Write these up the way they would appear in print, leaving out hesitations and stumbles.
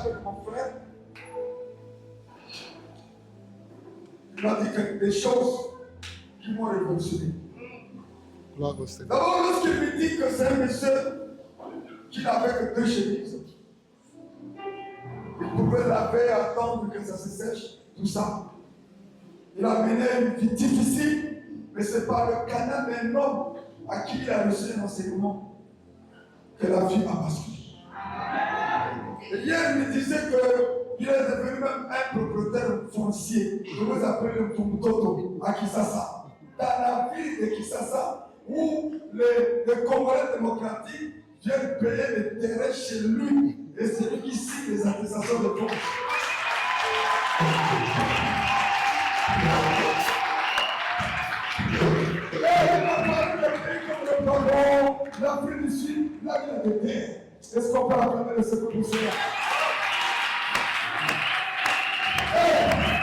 avec mon frère. Il m'a dit que des choses qui m'ont révolutionné. D'abord, lorsqu'il me dit que c'est un monsieur qui n'avait que 2 chemises, il pouvait laver et attendre que ça se sèche, tout ça. Il a mené une vie difficile, mais c'est par le canal d'un homme à qui il a reçu un enseignement que la vie a basculé. Et hier, il me disait qu'il est devenu même un propriétaire foncier. Je vous appelle le Tumtoto à Kisasa. Dans la ville de Kisasa, où les Congolais démocratiques viennent payer les terrains chez lui. Et c'est lui qui signe les attestations de fonds. L'Afrique du Sud, là il y a des terres. Est-ce qu'on peut acclamer le Seigneur pour cela?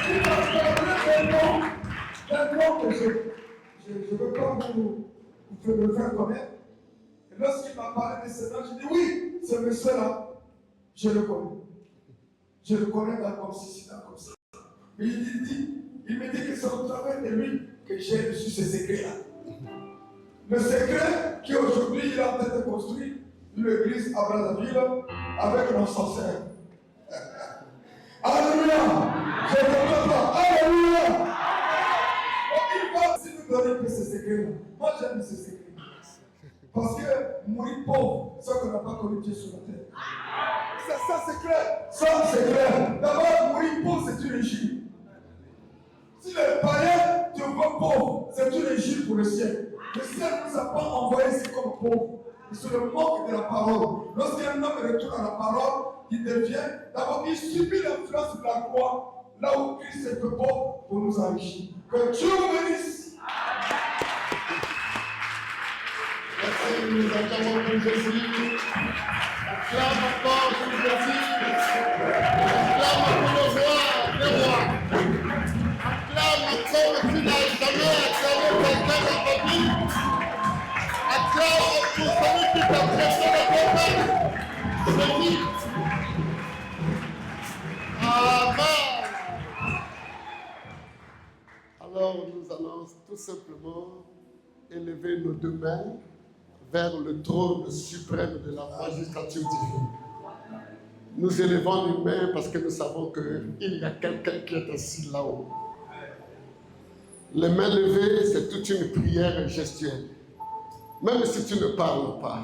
Il m'a parlé d'un nom que je ne veux pas vous faire connaître. Et lorsqu'il m'a parlé de ce nom, j'ai dit oui, ce monsieur-là, je le connais. Je le connais comme ceci, comme ça. Mais il me dit que c'est au travers de lui que j'ai reçu ce secret-là. Le secret qu'aujourd'hui il est en train de construire une église à Brazzaville avec un sorcière. Alléluia! Je ne comprends pas. Alléluia! Il va aussi nous donner que ce secret-là. Moi j'aime ce secret. Parce que mourir pauvre, c'est ce qu'on n'a pas connu Dieu sur la terre. Ça c'est clair. Ça c'est clair. D'abord, mourir pauvre, c'est une injure. Si les païens te voient pauvre, c'est une injure pour le ciel. Le ciel ne nous a pas envoyé ici comme pauvres. C'est le manque de la parole. Lorsqu'un homme retourne à la parole, il devient, d'abord, il subit l'influence de la croix, là où Christ est pauvre pour nous enrichir. Que Dieu bénisse. Merci, nous acclamons pour Jésus. Acclame encore pour Jésus. Acclame pour le roi des rois. Acclame encore tu n'as jamais acclamé quelqu'un dans ta vie. Acclame pour celui qui t'a prêté le bonheur. Jésus. Amen. Alors nous allons tout simplement élever nos 2 mains vers le trône suprême de la magistrature divine. Nous élevons les mains parce que nous savons qu'il y a quelqu'un qui est assis là-haut. Les mains levées, c'est toute une prière gestuelle. Même si tu ne parles pas,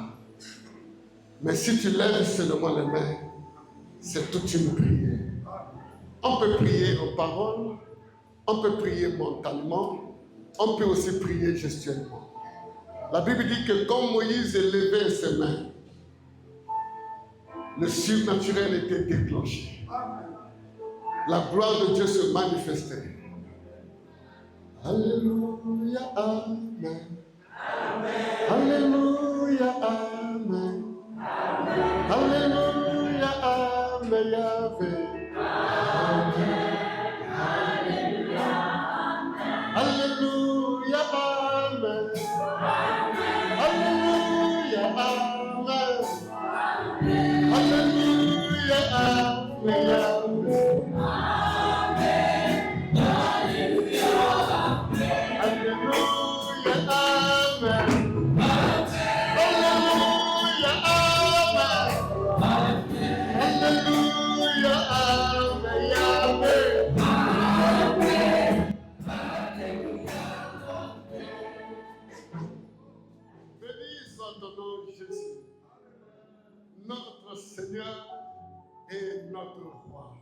mais si tu lèves seulement les mains, c'est toute une prière. On peut prier en parole, on peut prier mentalement, on peut aussi prier gestuellement. La Bible dit que quand Moïse élevait ses mains, le surnaturel était déclenché. La gloire de Dieu se manifestait. Alléluia, Amen. Alléluia, Amen. Alléluia, Amen, Yahvé. Amen. Alléluia, Amen. Alléluia, Amen. Alléluia, Amen. Alléluia, Amen, Yahvé. Notre Seigneur et notre Roi.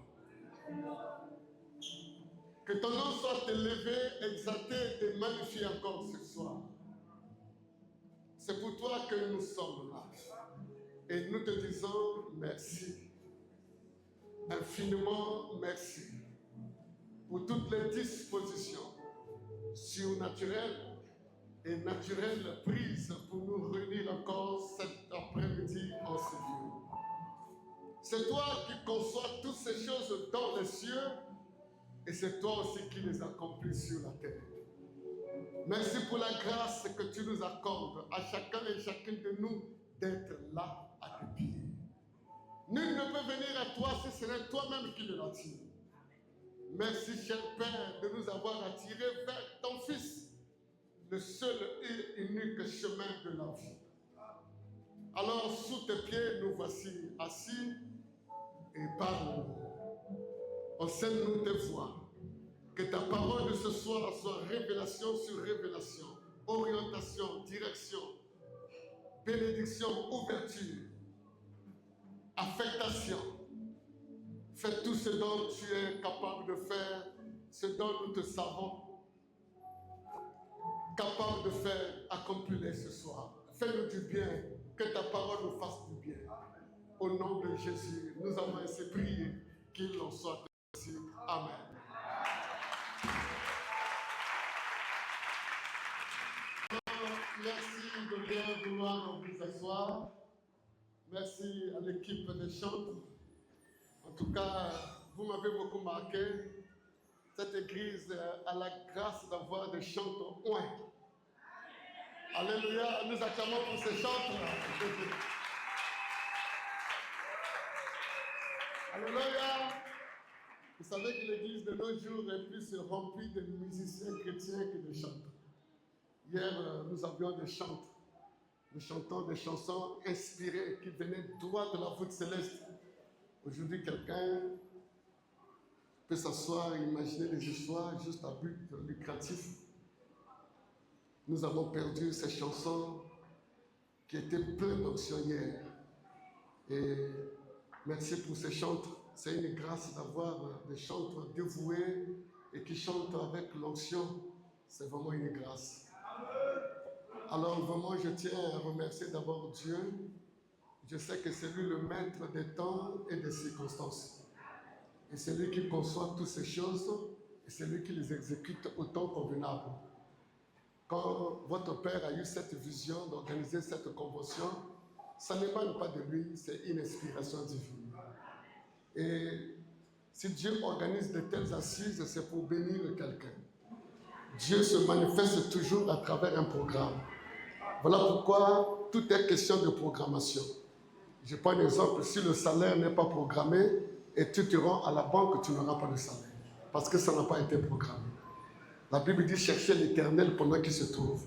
Que ton nom soit élevé, exalté et magnifié encore ce soir. C'est pour toi que nous sommes là. Et nous te disons merci. Infiniment merci pour toutes les dispositions surnaturelles et naturelles prises pour nous réunir encore cet après-midi en ce lieu. C'est toi qui conçois toutes ces choses dans les cieux et c'est toi aussi qui les accomplis sur la terre. Merci pour la grâce que tu nous accordes à chacun et chacune de nous d'être là à tes pieds. Nul ne peut venir à toi si ce n'est toi-même qui le attire. Merci, cher Père, de nous avoir attirés vers ton Fils, le seul et unique chemin de la vie. Alors, sous tes pieds, nous voici assis et parle-nous. Enseigne-nous tes voies. Que ta parole de ce soir soit révélation sur révélation, orientation, direction, bénédiction, ouverture, affectation. Fais tout ce dont tu es capable de faire, ce dont nous te savons capable de faire, accomplir ce soir. Fais-nous du bien, que ta parole nous fasse du bien. Au nom de Jésus, nous avons ainsi prié, qu'il en soit ainsi. Amen. Merci de bien vouloir vous asseoir. Merci à l'équipe des chantres. En tout cas, vous m'avez beaucoup marqué. Cette église a la grâce d'avoir des chantres oints. Alléluia, nous acclamons pour ces chantres. Alléluia. Vous savez que l'église de nos jours est plus remplie de musiciens chrétiens que de chanteurs. Hier, nous avions des chantres. Nous chantons des chansons inspirées qui venaient droit de la voûte céleste. Aujourd'hui, quelqu'un peut s'asseoir et imaginer des histoires juste à but lucratif. Nous avons perdu ces chansons qui étaient pleines d'onction hier. Et merci pour ces chantres. C'est une grâce d'avoir des chantres dévoués et qui chantent avec l'onction. C'est vraiment une grâce. Alors vraiment, je tiens à remercier d'abord Dieu. Je sais que c'est lui le maître des temps et des circonstances. Et c'est lui qui conçoit toutes ces choses et c'est lui qui les exécute au temps convenable. Quand votre père a eu cette vision d'organiser cette convention, ça n'émane pas de lui, c'est une inspiration divine. Et si Dieu organise de telles assises, c'est pour bénir quelqu'un. Dieu se manifeste toujours à travers un programme. Voilà pourquoi tout est question de programmation. Je prends un exemple, si le salaire n'est pas programmé et tu te rends à la banque, tu n'auras pas de salaire. Parce que ça n'a pas été programmé. La Bible dit chercher l'Éternel pendant qu'il se trouve.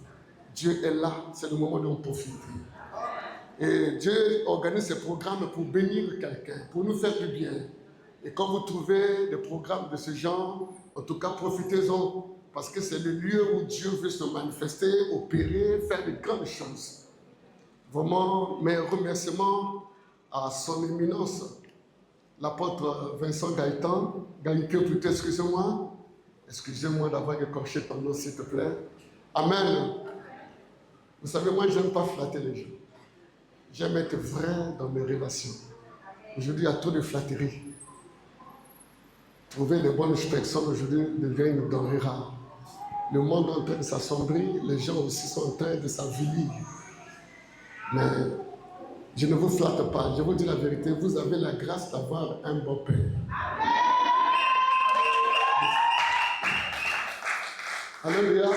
Dieu est là, c'est le moment d'en profiter. Et Dieu organise ses programmes pour bénir quelqu'un, pour nous faire du bien. Et quand vous trouvez des programmes de ce genre, en tout cas profitez-en. Parce que c'est le lieu où Dieu veut se manifester, opérer, faire de grandes choses. Vraiment, mes remerciements à son éminence, l'apôtre Vincent Gaëtan, Gaïkio plutôt, excusez-moi. Excusez-moi d'avoir écorché ton nom, s'il te plaît. Amen. Vous savez, moi, je n'aime pas flatter les gens. J'aime être vrai dans mes relations. Aujourd'hui, il y a trop de flatterie. Trouver les bonnes personnes aujourd'hui devient une denrée rare. Le monde est en train de s'assombrir, les gens aussi sont en train de s'avilir. Mais je ne vous flatte pas, je vous dis la vérité, vous avez la grâce d'avoir un bon père. Alléluia.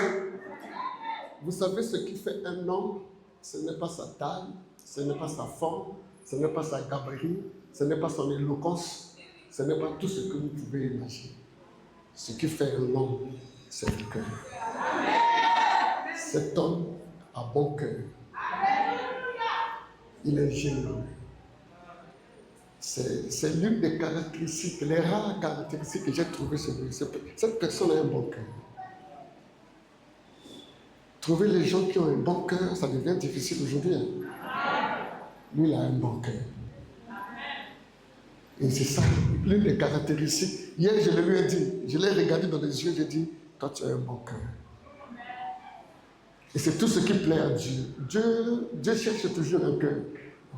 Vous savez ce qui fait un homme, ce n'est pas sa taille, ce n'est pas sa forme, ce n'est pas sa gabarit, ce n'est pas son éloquence, ce n'est pas tout ce que vous pouvez imaginer. Ce qui fait un homme, c'est le cœur. Cet homme a bon cœur. Il est généreux. C'est l'une des caractéristiques, les rares caractéristiques que j'ai trouvées chez lui. Cette personne a un bon cœur. Trouver les gens qui ont un bon cœur, ça devient difficile aujourd'hui. Lui, il a un bon cœur. Et c'est ça, l'une des caractéristiques. Hier, je le lui ai dit, je l'ai regardé dans les yeux, j'ai dit, toi, tu as un bon cœur. Et c'est tout ce qui plaît à Dieu. Dieu cherche toujours un cœur.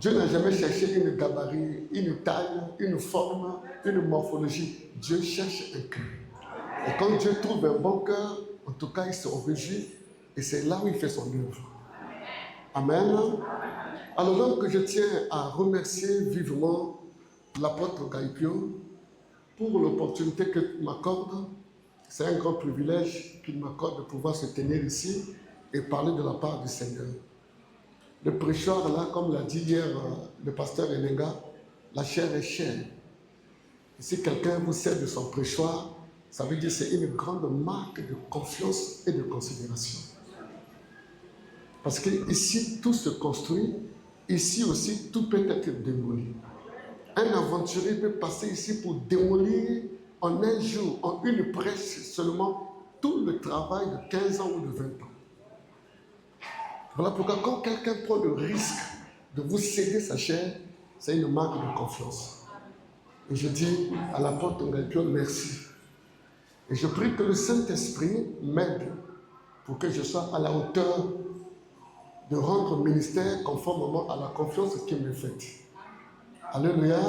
Dieu n'a jamais cherché une gabarit, une taille, une forme, une morphologie. Dieu cherche un cœur. Et quand Dieu trouve un bon cœur, en tout cas, il se réjouit. Et c'est là où il fait son œuvre. Amen. Alors donc, je tiens à remercier vivement l'apôtre Gaïkio pour l'opportunité qu'il m'accorde. C'est un grand privilège qu'il m'accorde de pouvoir se tenir ici et parler de la part du Seigneur. Le prêcheur, là, comme l'a dit hier le pasteur Elenga, la chair est chère. Et si quelqu'un vous sert de son préchoir, ça veut dire que c'est une grande marque de confiance et de considération. Parce qu'ici, tout se construit. Ici aussi, tout peut être démoli. Un aventurier peut passer ici pour démolir en un jour, en une presse seulement, tout le travail de 15 ans ou de 20 ans. Voilà pourquoi quand quelqu'un prend le risque de vous céder sa chair, c'est une marque de confiance. Et je dis à l'apôtre Ngapion, merci. Et je prie que le Saint-Esprit m'aide pour que je sois à la hauteur de rendre ministère conformément à la confiance qu'il me fait. Alléluia.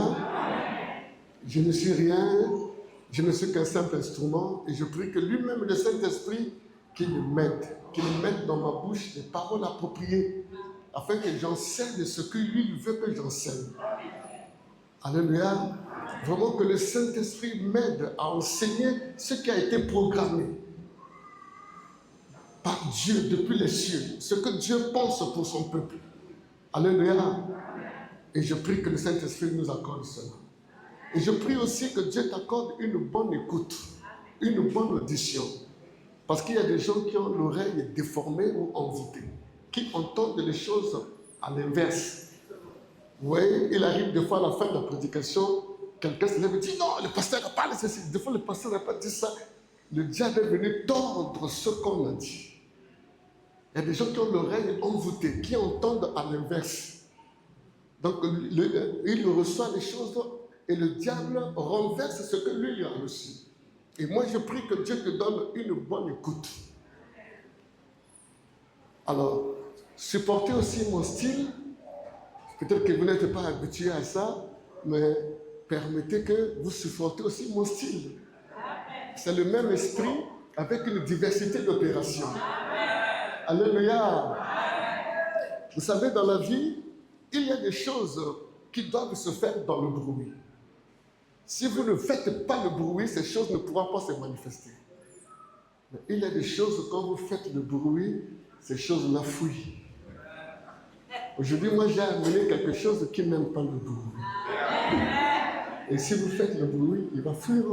Je ne suis rien, je ne suis qu'un simple instrument et je prie que lui-même, le Saint-Esprit, qu'il mette dans ma bouche des paroles appropriées afin que j'enseigne ce que lui veut que j'enseigne. Alléluia. Vraiment que le Saint-Esprit m'aide à enseigner ce qui a été programmé par Dieu depuis les cieux, ce que Dieu pense pour son peuple. Alléluia. Et je prie que le Saint-Esprit nous accorde cela. Et je prie aussi que Dieu t'accorde une bonne écoute, une bonne audition. Parce qu'il y a des gens qui ont l'oreille déformée ou envoûtée, qui entendent les choses à l'inverse. Vous voyez, il arrive des fois à la fin de la prédication, quelqu'un se lève et dit « Non, le pasteur n'a pas laissé ça. » Des fois, le pasteur n'a pas dit ça. Le diable est venu tordre ce qu'on a dit. Il y a des gens qui ont l'oreille envoûtée, qui entendent à l'inverse. Donc, il reçoit les choses et le diable renverse ce que lui a reçu. Et moi, je prie que Dieu te donne une bonne écoute. Alors, supportez aussi mon style. Peut-être que vous n'êtes pas habitué à ça, mais permettez que vous supportez aussi mon style. C'est le même esprit avec une diversité d'opérations. Alléluia. Vous savez, dans la vie, il y a des choses qui doivent se faire dans le bruit. Si vous ne faites pas le bruit, ces choses ne pourront pas se manifester. Mais il y a des choses, quand vous faites le bruit, ces choses-là fuient. Aujourd'hui, moi, j'ai amené quelque chose qui n'aime pas le bruit. Et si vous faites le bruit, il va fuir.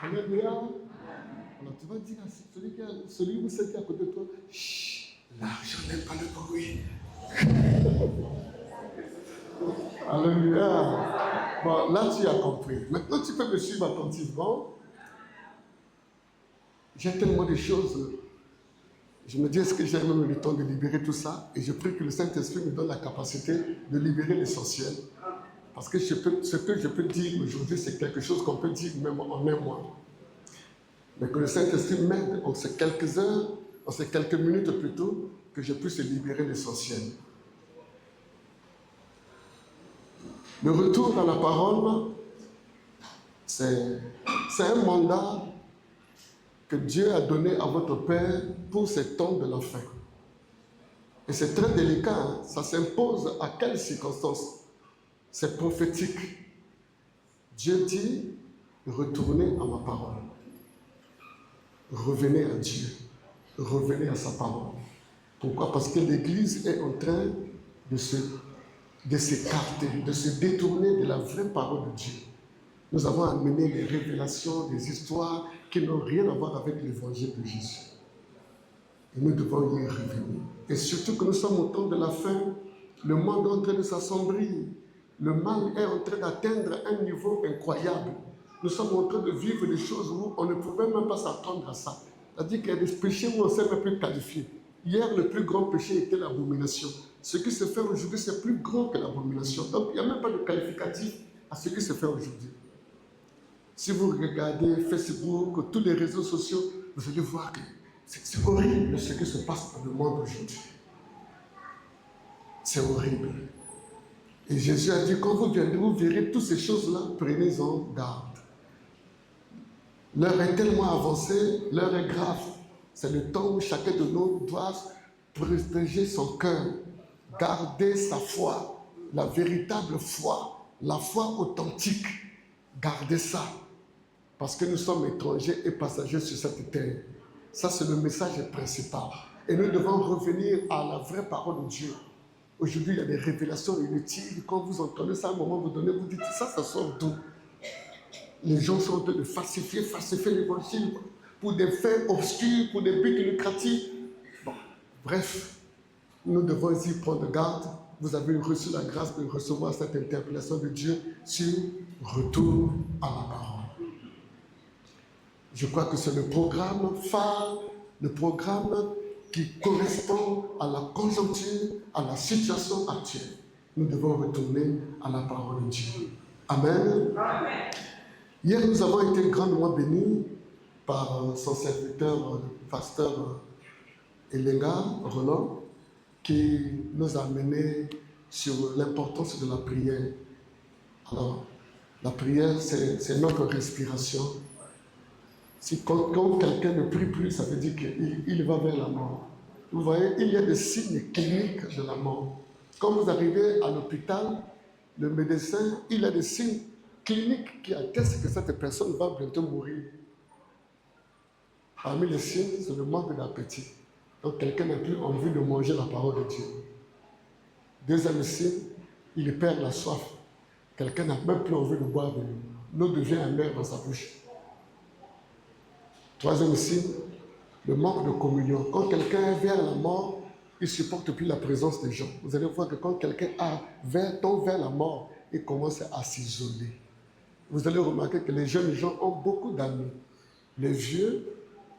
Alléluia. Alors tu vas dire à celui ou celle qui est à côté de toi, chut, là, je n'aime pas le bruit. Alléluia. Bon, là tu as compris. Maintenant tu peux me suivre attentivement. J'ai tellement de choses. Je me dis, est-ce que j'ai même le temps de libérer tout ça? Et je prie que le Saint-Esprit me donne la capacité de libérer l'essentiel. Parce que ce que je peux dire aujourd'hui, c'est quelque chose qu'on peut dire même en un mois. Mais que le Saint-Esprit m'aide en ces quelques heures, en ces quelques minutes plutôt, que je puisse libérer l'essentiel. Le retour à la parole, c'est un mandat que Dieu a donné à votre Père pour ces temps de la fin. Et c'est très délicat, hein? Ça s'impose à quelles circonstances? C'est prophétique. Dieu dit, retournez à ma parole. Revenez à Dieu. Revenez à sa parole. Pourquoi? Parce que l'Église est en train de s'écarter, de se détourner de la vraie parole de Dieu. Nous avons amené des révélations, des histoires qui n'ont rien à voir avec l'évangile de Jésus. Et nous devons y revenir. Et surtout que nous sommes au temps de la fin, le monde est en train de s'assombrir. Le mal est en train d'atteindre un niveau incroyable. Nous sommes en train de vivre des choses où on ne pouvait même pas s'attendre à ça. C'est-à-dire qu'il y a des péchés où on ne sait même plus qualifier. Hier, le plus grand péché était l'abomination. Ce qui se fait aujourd'hui, c'est plus grand que l'abomination. Donc, il n'y a même pas de qualificatif à ce qui se fait aujourd'hui. Si vous regardez Facebook, tous les réseaux sociaux, vous allez voir que c'est horrible ce qui se passe dans le monde aujourd'hui. C'est horrible. Et Jésus a dit, quand vous viendrez, vous verrez toutes ces choses-là, prenez-en garde. L'heure est tellement avancée, l'heure est grave. C'est le temps où chacun de nous doit protéger son cœur, garder sa foi, la véritable foi, la foi authentique. Gardez ça. Parce que nous sommes étrangers et passagers sur cette terre. Ça, c'est le message principal. Et nous devons revenir à la vraie parole de Dieu. Aujourd'hui, il y a des révélations inutiles. Quand vous entendez ça, à un moment donné, vous dites, ça sort d'où? Les gens sont en train de falsifier l'évangile pour des fins obscures, pour des buts lucratifs. Bon, bref, nous devons y prendre garde. Vous avez reçu la grâce de recevoir cette interpellation de Dieu sur retour à la parole. Je crois que c'est le programme phare, le programme qui correspond à la conjoncture, à la situation actuelle. Nous devons retourner à la parole de Dieu. Amen. Amen. Hier, nous avons été grandement bénis par son serviteur, le pasteur Elenga Roland, qui nous a menés sur l'importance de la prière. Alors, la prière, c'est notre respiration. Si quand quelqu'un ne prie plus, ça veut dire qu'il va vers la mort. Vous voyez, il y a des signes cliniques de la mort. Quand vous arrivez à l'hôpital, le médecin, il a des signes cliniques qui attestent que cette personne va bientôt mourir. Parmi les signes, c'est le manque d'appétit. Donc quelqu'un n'a plus envie de manger la parole de Dieu. Deuxième signe, il perd la soif. Quelqu'un n'a même plus envie de boire de l'eau. L'eau devient amère dans sa bouche. Troisième signe, le manque de communion. Quand quelqu'un est vers la mort, il ne supporte plus la présence des gens. Vous allez voir que quand quelqu'un tend vers la mort, il commence à s'isoler. Vous allez remarquer que les jeunes gens ont beaucoup d'amis. Les vieux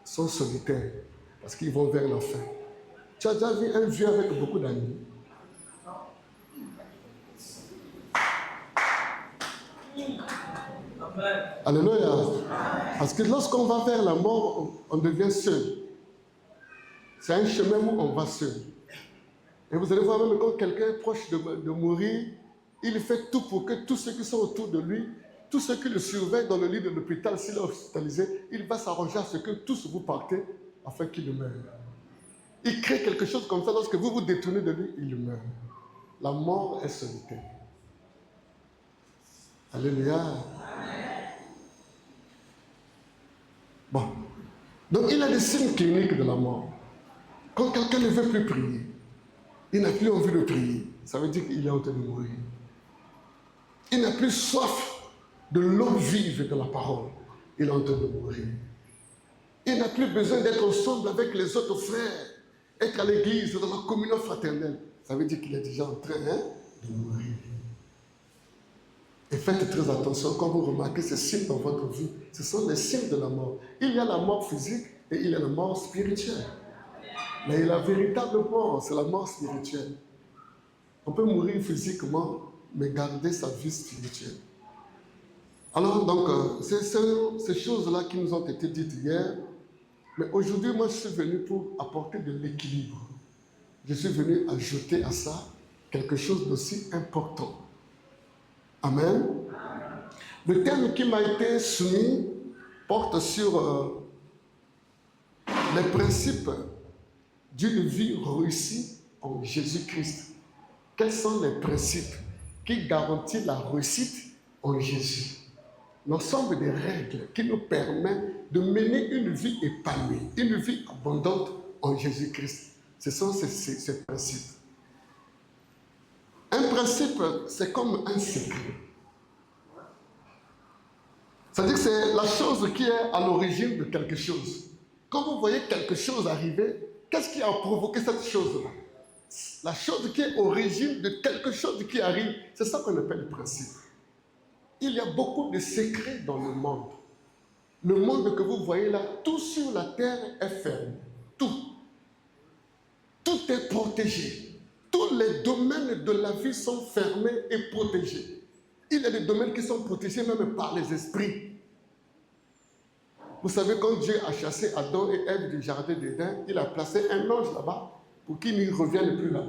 sont solitaires parce qu'ils vont vers la fin. Tu as déjà vu un vieux avec beaucoup d'amis? Alléluia. Parce que lorsqu'on va vers la mort, on devient seul. C'est un chemin où on va seul. Et vous allez voir même quand quelqu'un est proche de mourir, il fait tout pour que tous ceux qui sont autour de lui, tous ceux qui le surveillent dans le lit de l'hôpital, s'il est hospitalisé, il va s'arranger à ce que tous vous partez afin qu'il meure. Il crée quelque chose comme ça, lorsque vous vous détournez de lui, il meurt. La mort est solitaire. Alléluia. Bon. Donc il y a des signes cliniques de la mort. Quand quelqu'un ne veut plus prier, il n'a plus envie de prier, ça veut dire qu'il est en train de mourir. Il n'a plus soif de l'eau vive de la parole, il est en train de mourir. Il n'a plus besoin d'être ensemble avec les autres frères, être à l'église, dans la communion fraternelle. Ça veut dire qu'il est déjà en train de mourir. Et faites très attention quand vous remarquez ces signes dans votre vie. Ce sont les signes de la mort. Il y a la mort physique et il y a la mort spirituelle. Mais la véritable mort, c'est la mort spirituelle. On peut mourir physiquement, mais garder sa vie spirituelle. Alors donc, c'est ces choses-là qui nous ont été dites hier. Mais aujourd'hui, moi, je suis venu pour apporter de l'équilibre. Je suis venu ajouter à ça quelque chose d'aussi important. Amen. Le thème qui m'a été soumis porte sur les principes d'une vie réussie en Jésus-Christ. Quels sont les principes qui garantissent la réussite en Jésus? L'ensemble des règles qui nous permettent de mener une vie épanouie, une vie abondante en Jésus-Christ. Ce sont ces principes. Un principe, c'est comme un secret. C'est-à-dire que c'est la chose qui est à l'origine de quelque chose. Quand vous voyez quelque chose arriver, qu'est-ce qui a provoqué cette chose-là? La chose qui est origine de quelque chose qui arrive, c'est ça qu'on appelle le principe. Il y a beaucoup de secrets dans le monde. Le monde que vous voyez là, tout sur la terre est fermé. Tout. Tout est protégé. Tous les domaines de la vie sont fermés et protégés. Il y a des domaines qui sont protégés même par les esprits. Vous savez, quand Dieu a chassé Adam et Ève du jardin d'Éden, il a placé un ange là-bas pour qu'ils n'y reviennent plus là.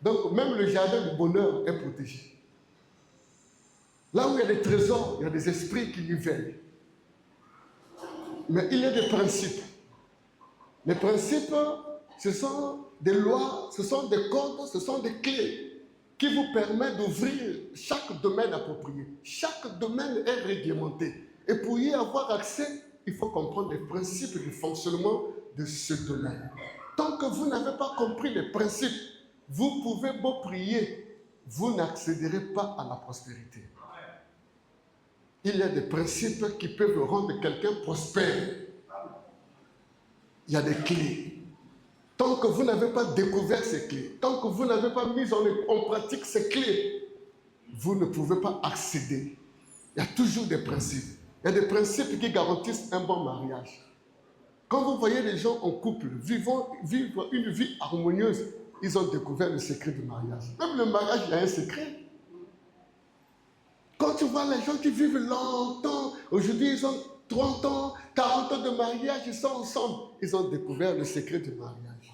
Donc même le jardin du bonheur est protégé. Là où il y a des trésors, il y a des esprits qui y veillent. Mais il y a des principes. Les principes, ce sont des lois, ce sont des codes, ce sont des clés qui vous permettent d'ouvrir chaque domaine approprié. Chaque domaine est réglementé. Et pour y avoir accès, il faut comprendre les principes du fonctionnement de ce domaine. Tant que vous n'avez pas compris les principes, vous pouvez beau prier, vous n'accéderez pas à la prospérité. Il y a des principes qui peuvent rendre quelqu'un prospère. Il y a des clés. Tant que vous n'avez pas découvert ces clés, tant que vous n'avez pas mis en pratique ces clés, vous ne pouvez pas accéder. Il y a toujours des principes. Il y a des principes qui garantissent un bon mariage. Quand vous voyez les gens en couple vivre une vie harmonieuse, ils ont découvert le secret du mariage. Même le mariage, il y a un secret. Quand tu vois les gens qui vivent longtemps, aujourd'hui ils ont 30 ans, 40 ans de mariage, ils sont ensemble. Ils ont découvert le secret du mariage.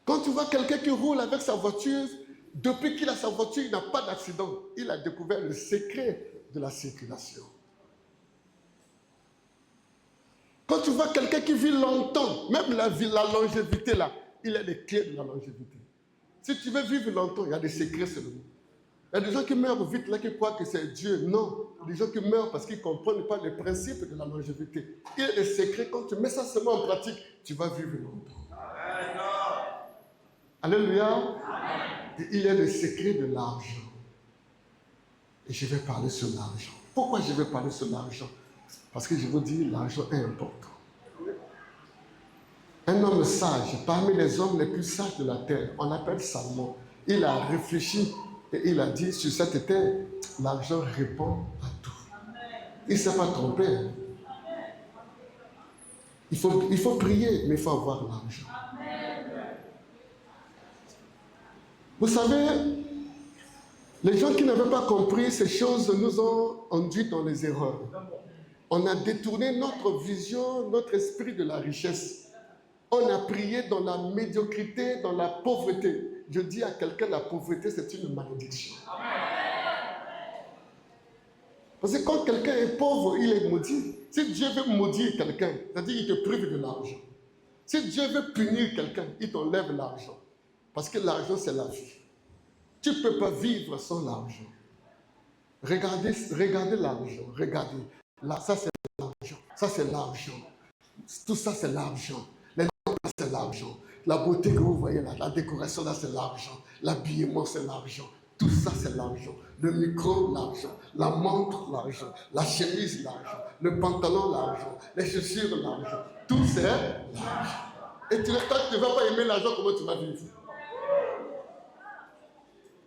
Quand tu vois quelqu'un qui roule avec sa voiture, depuis qu'il a sa voiture, il n'a pas d'accident. Il a découvert le secret de la circulation. Quand tu vois quelqu'un qui vit longtemps, même la longévité là, il a les clés de la longévité. Si tu veux vivre longtemps, il y a des secrets seulement. Il y a des gens qui meurent vite là, qui croient que c'est Dieu. Non, il y a des gens qui meurent parce qu'ils ne comprennent pas les principes de la longévité. Il y a des secrets, quand tu mets ça seulement en pratique, tu vas vivre longtemps. Alléluia. Et il y a le secret de l'argent. Et je vais parler sur l'argent. Pourquoi je vais parler sur l'argent? Parce que je vous dis, l'argent est important. Un homme sage, parmi les hommes les plus sages de la terre, on l'appelle Salomon. Il a réfléchi et il a dit, sur cette terre, l'argent répond à tout. Il ne s'est pas trompé. Il faut prier, mais il faut avoir l'argent. Vous savez, les gens qui n'avaient pas compris ces choses nous ont induits dans les erreurs. On a détourné notre vision, notre esprit de la richesse. On a prié dans la médiocrité, dans la pauvreté. Je dis à quelqu'un, la pauvreté, c'est une malédiction. Parce que quand quelqu'un est pauvre, il est maudit. Si Dieu veut maudire quelqu'un, c'est-à-dire qu'il te prive de l'argent. Si Dieu veut punir quelqu'un, il t'enlève l'argent. Parce que l'argent, c'est la vie. Tu ne peux pas vivre sans l'argent. Regardez l'argent. Regardez. Là, ça, c'est l'argent. Ça, c'est l'argent. Tout ça, c'est l'argent. Les lampes, c'est l'argent. La beauté que vous voyez là, la décoration, là, c'est l'argent. L'habillement, c'est l'argent. Tout ça, c'est l'argent. Le micro, l'argent. La montre, l'argent. La chemise, l'argent. Le pantalon, l'argent. Les chaussures, l'argent. Tout, c'est l'argent. Et toi, tu ne vas pas aimer l'argent, comment tu vas vivre?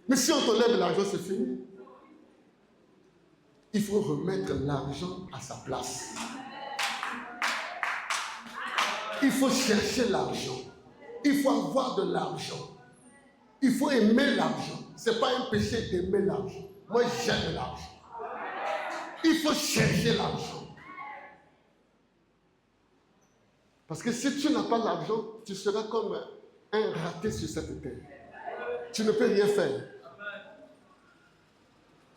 Mais si on t'enlève l'argent, c'est fini. Il faut remettre l'argent à sa place. Il faut chercher l'argent. Il faut avoir de l'argent. Il faut aimer l'argent. Ce n'est pas un péché d'aimer l'argent. Moi, j'aime l'argent. Il faut chercher l'argent. Parce que si tu n'as pas l'argent, tu seras comme un raté sur cette terre. Tu ne peux rien faire.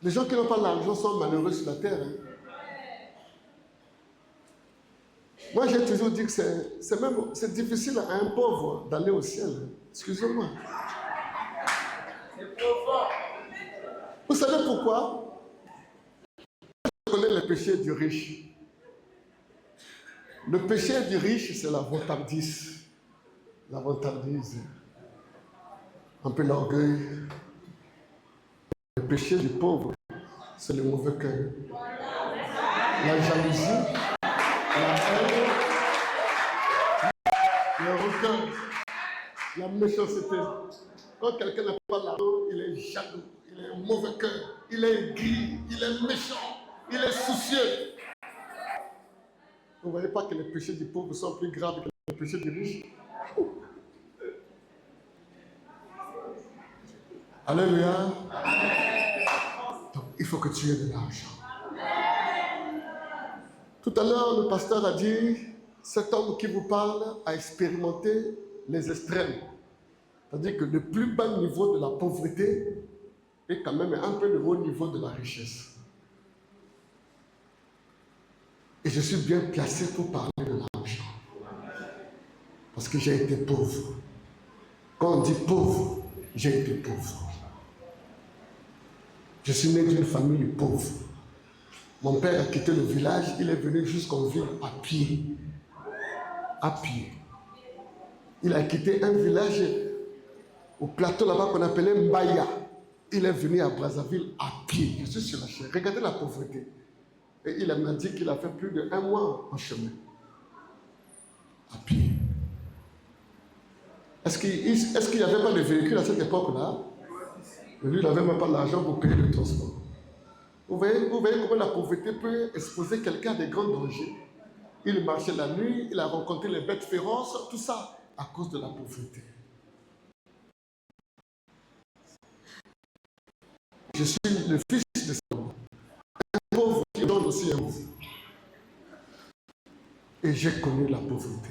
Les gens qui n'ont pas l'argent sont malheureux sur la terre. Moi, j'ai toujours dit que c'est difficile à un pauvre d'aller au ciel. Excusez-moi. Vous savez pourquoi? Je connais le péché du riche. Le péché du riche, c'est la vantardise. La vantardise. Un peu l'orgueil. Le péché du pauvre, c'est le mauvais cœur. La jalousie, la haine, le regain, la méchanceté. Quand quelqu'un n'a pas l'argent, il est jaloux, il est mauvais cœur, il est aigri, il est méchant, il est soucieux. Vous ne voyez pas que les péchés du pauvre sont plus graves que les péchés du riche? Alléluia. Donc, il faut que tu aies de l'argent. Tout à l'heure, le pasteur a dit, cet homme qui vous parle a expérimenté les extrêmes. C'est-à-dire que le plus bas niveau de la pauvreté est quand même un peu le haut niveau de la richesse. Et je suis bien placé pour parler de l'argent. Parce que j'ai été pauvre. Quand on dit pauvre, j'ai été pauvre. Je suis né d'une famille pauvre. Mon père a quitté le village, il est venu jusqu'en ville à pied. À pied. Il a quitté un village au plateau là-bas qu'on appelait Mbaya. Il est venu à Brazzaville à pied. Je suis sur la chair. Regardez la pauvreté. Et il m'a dit qu'il a fait plus d'1 mois en chemin. À pied. Est-ce qu'il n'y avait pas de véhicule à cette époque-là? Lui, il n'avait même pas l'argent pour payer le transport. Vous voyez comment la pauvreté peut exposer quelqu'un à des grands dangers. Il marchait la nuit, il a rencontré les bêtes féroces, tout ça à cause de la pauvreté. Je suis le fils de Salomon, un pauvre qui donne aussi un vous. Et j'ai connu la pauvreté.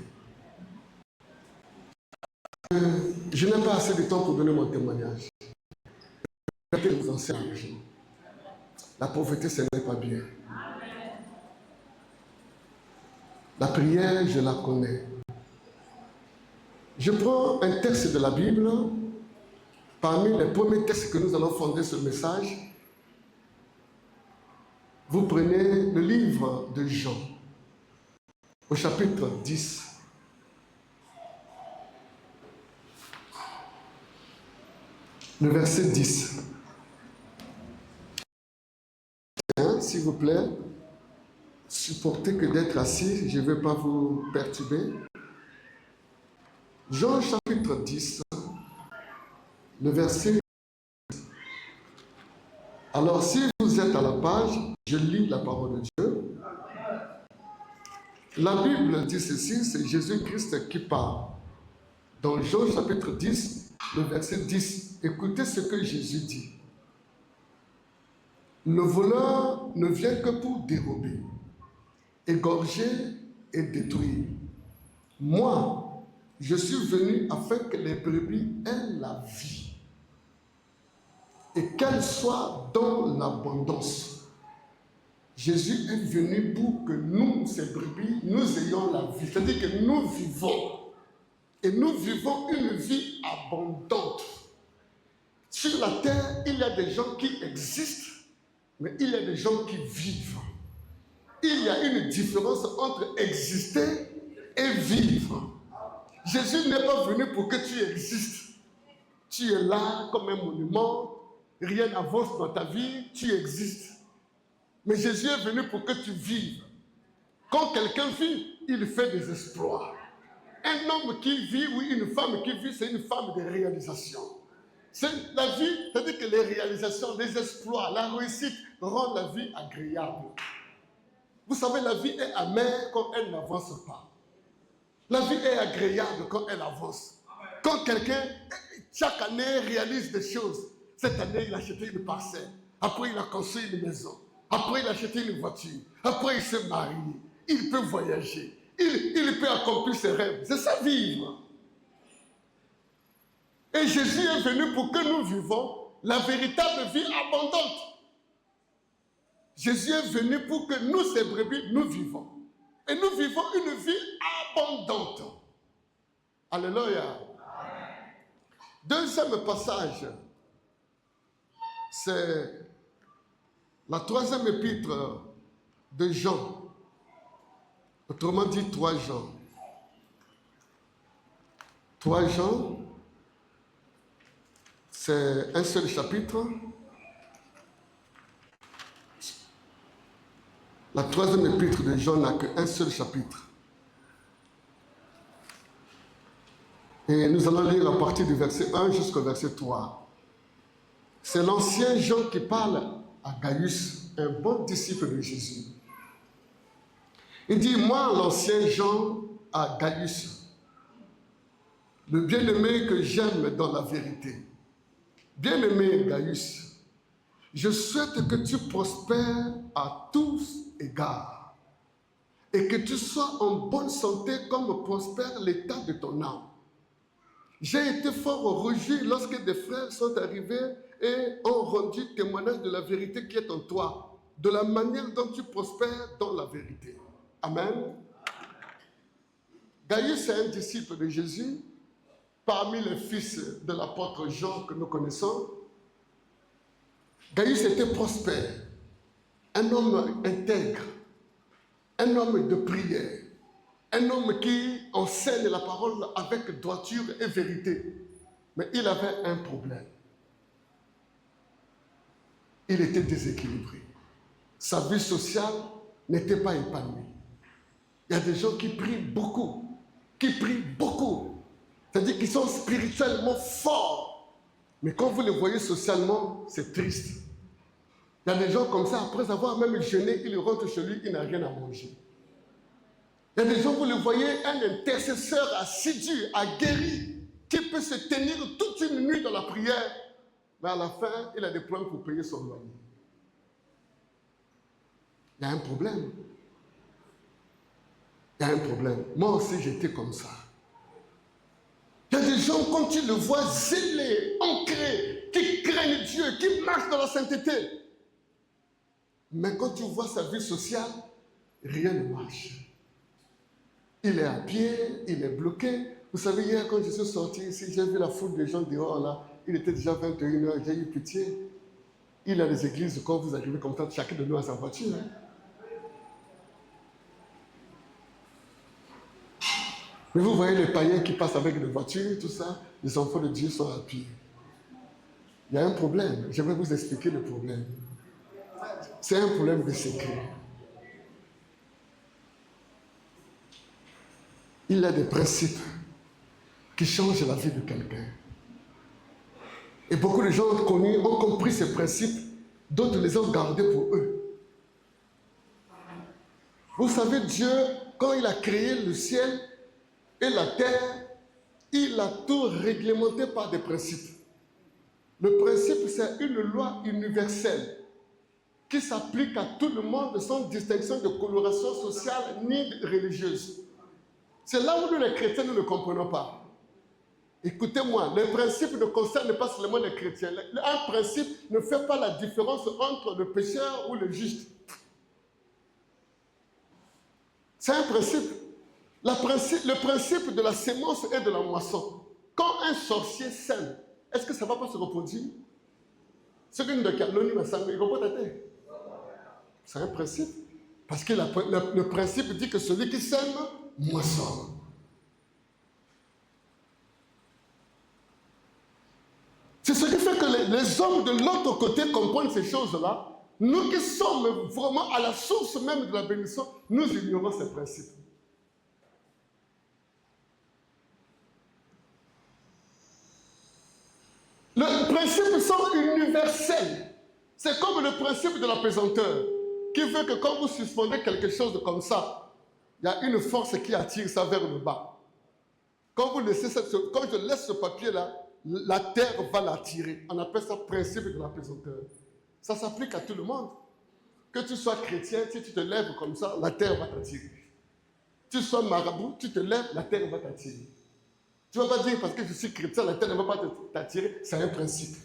Je n'ai pas assez de temps pour donner mon témoignage. Je vais vous enseigner. La pauvreté, ce n'est pas bien. La prière, je la connais. Je prends un texte de la Bible, parmi les premiers textes que nous allons fonder ce message. Vous prenez le livre de Jean, au chapitre 10. Le verset 10. S'il vous plaît, supportez que d'être assis, je ne vais pas vous perturber. Jean chapitre 10, le verset 10. Alors, si vous êtes à la page, je lis la parole de Dieu. La Bible dit ceci, c'est Jésus-Christ qui parle. Dans Jean chapitre 10, le verset 10, écoutez ce que Jésus dit. Le voleur ne vient que pour dérober, égorger et détruire. Moi, je suis venu afin que les brebis aient la vie et qu'elle soit dans l'abondance. Jésus est venu pour que nous, ces brebis, nous ayons la vie. C'est-à-dire que nous vivons. Et nous vivons une vie abondante. Sur la terre, il y a des gens qui existent, mais il y a des gens qui vivent. Il y a une différence entre exister et vivre. Jésus n'est pas venu pour que tu existes. Tu es là comme un monument, rien n'avance dans ta vie, tu existes. Mais Jésus est venu pour que tu vives. Quand quelqu'un vit, il fait des exploits. Un homme qui vit ou une femme qui vit, c'est une femme de réalisation. C'est la vie, c'est-à-dire que les réalisations, les exploits, la réussite rendent la vie agréable. Vous savez, la vie est amère quand elle n'avance pas. La vie est agréable quand elle avance. Quand quelqu'un, chaque année, réalise des choses. Cette année, il a acheté une parcelle. Après, il a construit une maison. Après, il a acheté une voiture. Après, il s'est marié. Il peut voyager. Il peut accomplir ses rêves. C'est ça, vivre. Et Jésus est venu pour que nous vivons la véritable vie abondante. Jésus est venu pour que nous, ces brebis, nous vivons. Et nous vivons une vie abondante. Alléluia. Deuxième passage, c'est la 3e épître de Jean. Autrement dit, 3 Jean. 3 Jean, c'est un seul chapitre. La 3e épître de Jean n'a qu'un seul chapitre. Et nous allons lire à partir du verset 1 jusqu'au verset 3. C'est l'ancien Jean qui parle à Gaius, un bon disciple de Jésus. Il dit, moi, l'ancien Jean, à Gaius, le bien-aimé que j'aime dans la vérité. Bien-aimé Gaius, je souhaite que tu prospères à tous égards et que tu sois en bonne santé comme prospère l'état de ton âme. J'ai été fort réjoui lorsque des frères sont arrivés et ont rendu témoignage de la vérité qui est en toi, de la manière dont tu prospères dans la vérité. Amen. Gaius est un disciple de Jésus, parmi les fils de l'apôtre Jean que nous connaissons. Gaius était prospère. un homme intègre, un homme de prière, un homme qui enseigne la parole avec droiture et vérité. Mais il avait un problème. Il était déséquilibré. Sa vie sociale n'était pas épanouie. Il y a des gens qui prient beaucoup, c'est-à-dire qu'ils sont spirituellement forts. Mais quand vous les voyez socialement, c'est triste. Il y a des gens comme ça, après avoir même jeûné, il rentre chez lui, il n'a rien à manger. Il y a des gens, vous le voyez, un intercesseur assidu, aguerri, qui peut se tenir toute une nuit dans la prière, mais à la fin, il a des problèmes pour payer son loyer. Il y a un problème. Il y a un problème. Moi aussi, j'étais comme ça. Il y a des gens, quand tu le vois zélés, ancrés, qui craignent Dieu, qui marchent dans la sainteté. Mais quand tu vois sa vie sociale, rien ne marche. Il est à pied, il est bloqué. Vous savez, hier, quand je suis sorti ici, j'ai vu la foule des gens dehors là. Il était déjà 21h, j'ai eu pitié. Il a des églises, quand vous arrivez comme ça, chacun de nous a sa voiture. Hein. Mais vous voyez les païens qui passent avec des voitures, tout ça, les enfants de Dieu sont à pied. Il y a un problème. Je vais vous expliquer le problème. C'est un problème de secret. Il y a des principes qui changent la vie de quelqu'un. Et beaucoup de gens ont compris ces principes, d'autres les ont gardés pour eux. Vous savez, Dieu, quand il a créé le ciel et la terre, il a tout réglementé par des principes. Le principe, c'est une loi universelle qui s'applique à tout le monde sans distinction de coloration sociale ni religieuse. C'est là où nous, les chrétiens, nous ne comprenons pas. Écoutez-moi, le principe ne concerne pas seulement les chrétiens. Un principe ne fait pas la différence entre le pécheur ou le juste. C'est un principe. Le principe de la sémence et de la moisson. Quand un sorcier sème, est-ce que ça ne va pas se reproduire? C'est une de Carloni, mais ça ne va pas dater. C'est un principe. Parce que le principe dit que celui qui sème, moissonne. C'est ce qui fait que les hommes de l'autre côté comprennent ces choses-là. Nous qui sommes vraiment à la source même de la bénédiction, nous ignorons ces principes. Les principes sont universels. C'est comme le principe de l'apesanteur, qui veut que quand vous suspendez quelque chose comme ça, il y a une force qui attire ça vers le bas. Quand je laisse ce papier-là, la terre va l'attirer. On appelle ça principe de l'apesanteur. Ça s'applique à tout le monde. Que tu sois chrétien, si tu te lèves comme ça, la terre va t'attirer. Tu sois marabout, tu te lèves, la terre va t'attirer. Tu ne vas pas dire parce que je suis chrétien, la terre ne va pas t'attirer. C'est un principe.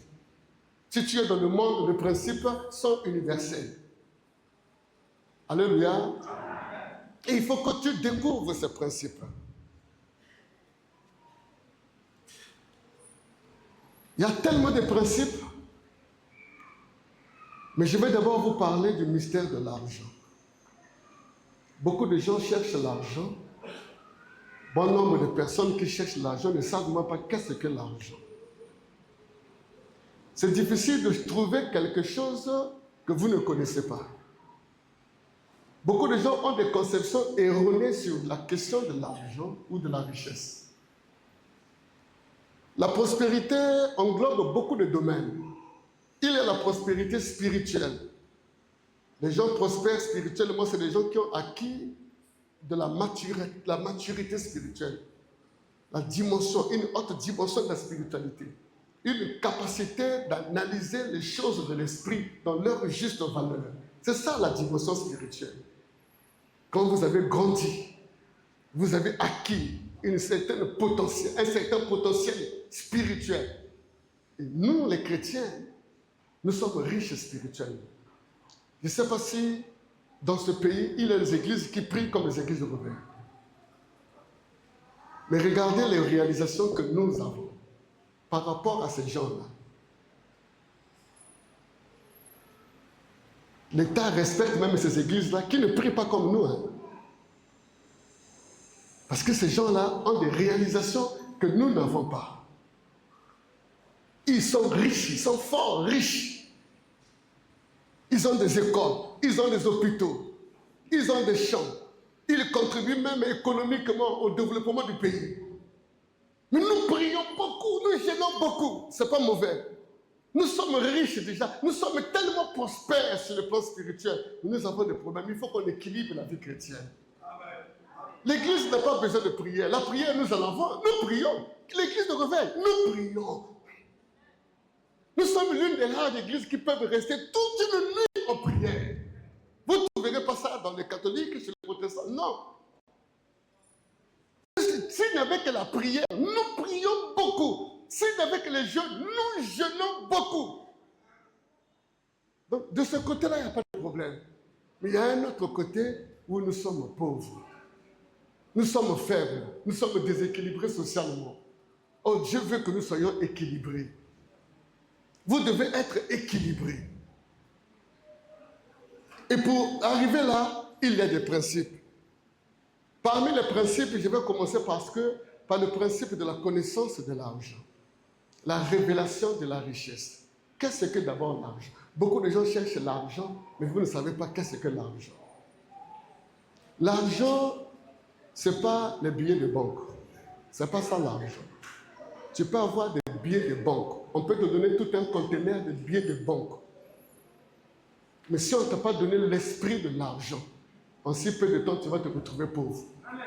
Si tu es dans le monde, les principes sont universels. Alléluia. Et il faut que tu découvres ces principes. Il y a tellement de principes. Mais je vais d'abord vous parler du mystère de l'argent. Beaucoup de gens cherchent l'argent. Bon nombre de personnes qui cherchent l'argent ne savent même pas qu'est-ce que l'argent. C'est difficile de trouver quelque chose que vous ne connaissez pas. Beaucoup de gens ont des conceptions erronées sur la question de l'argent ou de la richesse. La prospérité englobe beaucoup de domaines. Il y a la prospérité spirituelle. Les gens prospèrent spirituellement, c'est les gens qui ont acquis de la maturité spirituelle. La dimension, une haute dimension de la spiritualité. Une capacité d'analyser les choses de l'esprit dans leur juste valeur. C'est ça la dimension spirituelle. Quand vous avez grandi, vous avez acquis un certain potentiel spirituel. Et nous, les chrétiens, nous sommes riches spirituellement. Je ne sais pas si dans ce pays, il y a des églises qui prient comme les églises européennes. Mais regardez les réalisations que nous avons par rapport à ces gens-là. L'État respecte même ces églises-là qui ne prient pas comme nous. Hein. Parce que ces gens-là ont des réalisations que nous n'avons pas. Ils sont riches, ils sont fort riches. Ils ont des écoles, ils ont des hôpitaux, ils ont des champs. Ils contribuent même économiquement au développement du pays. Mais nous prions beaucoup, nous gênons beaucoup. Ce n'est pas mauvais. Nous sommes riches déjà. Nous sommes tellement prospères sur le plan spirituel. Mais nous avons des problèmes. Il faut qu'on équilibre la vie chrétienne. L'Église n'a pas besoin de prière. La prière, nous en avons. Nous prions. L'Église de réveil, nous prions. Nous sommes l'une des rares églises qui peuvent rester toute une nuit en prière. Vous ne trouverez pas ça dans les catholiques, chez les protestants. Non. S'il n'y avait que la prière, nous prions beaucoup. S'il n'y avait que les jeûnes, nous jeûnons beaucoup. Donc, de ce côté-là, il n'y a pas de problème. Mais il y a un autre côté où nous sommes pauvres. Nous sommes faibles. Nous sommes déséquilibrés socialement. Oh, Dieu veut que nous soyons équilibrés. Vous devez être équilibrés. Et pour arriver là, il y a des principes. Parmi les principes, je vais commencer par le principe de la connaissance de l'argent. La révélation de la richesse. Qu'est-ce que d'abord l'argent? Beaucoup de gens cherchent l'argent, mais vous ne savez pas qu'est-ce que l'argent. L'argent, ce n'est pas les billets de banque. Ce n'est pas ça l'argent. Tu peux avoir des billets de banque. On peut te donner tout un conteneur de billets de banque. Mais si on ne t'a pas donné l'esprit de l'argent, en si peu de temps, tu vas te retrouver pauvre.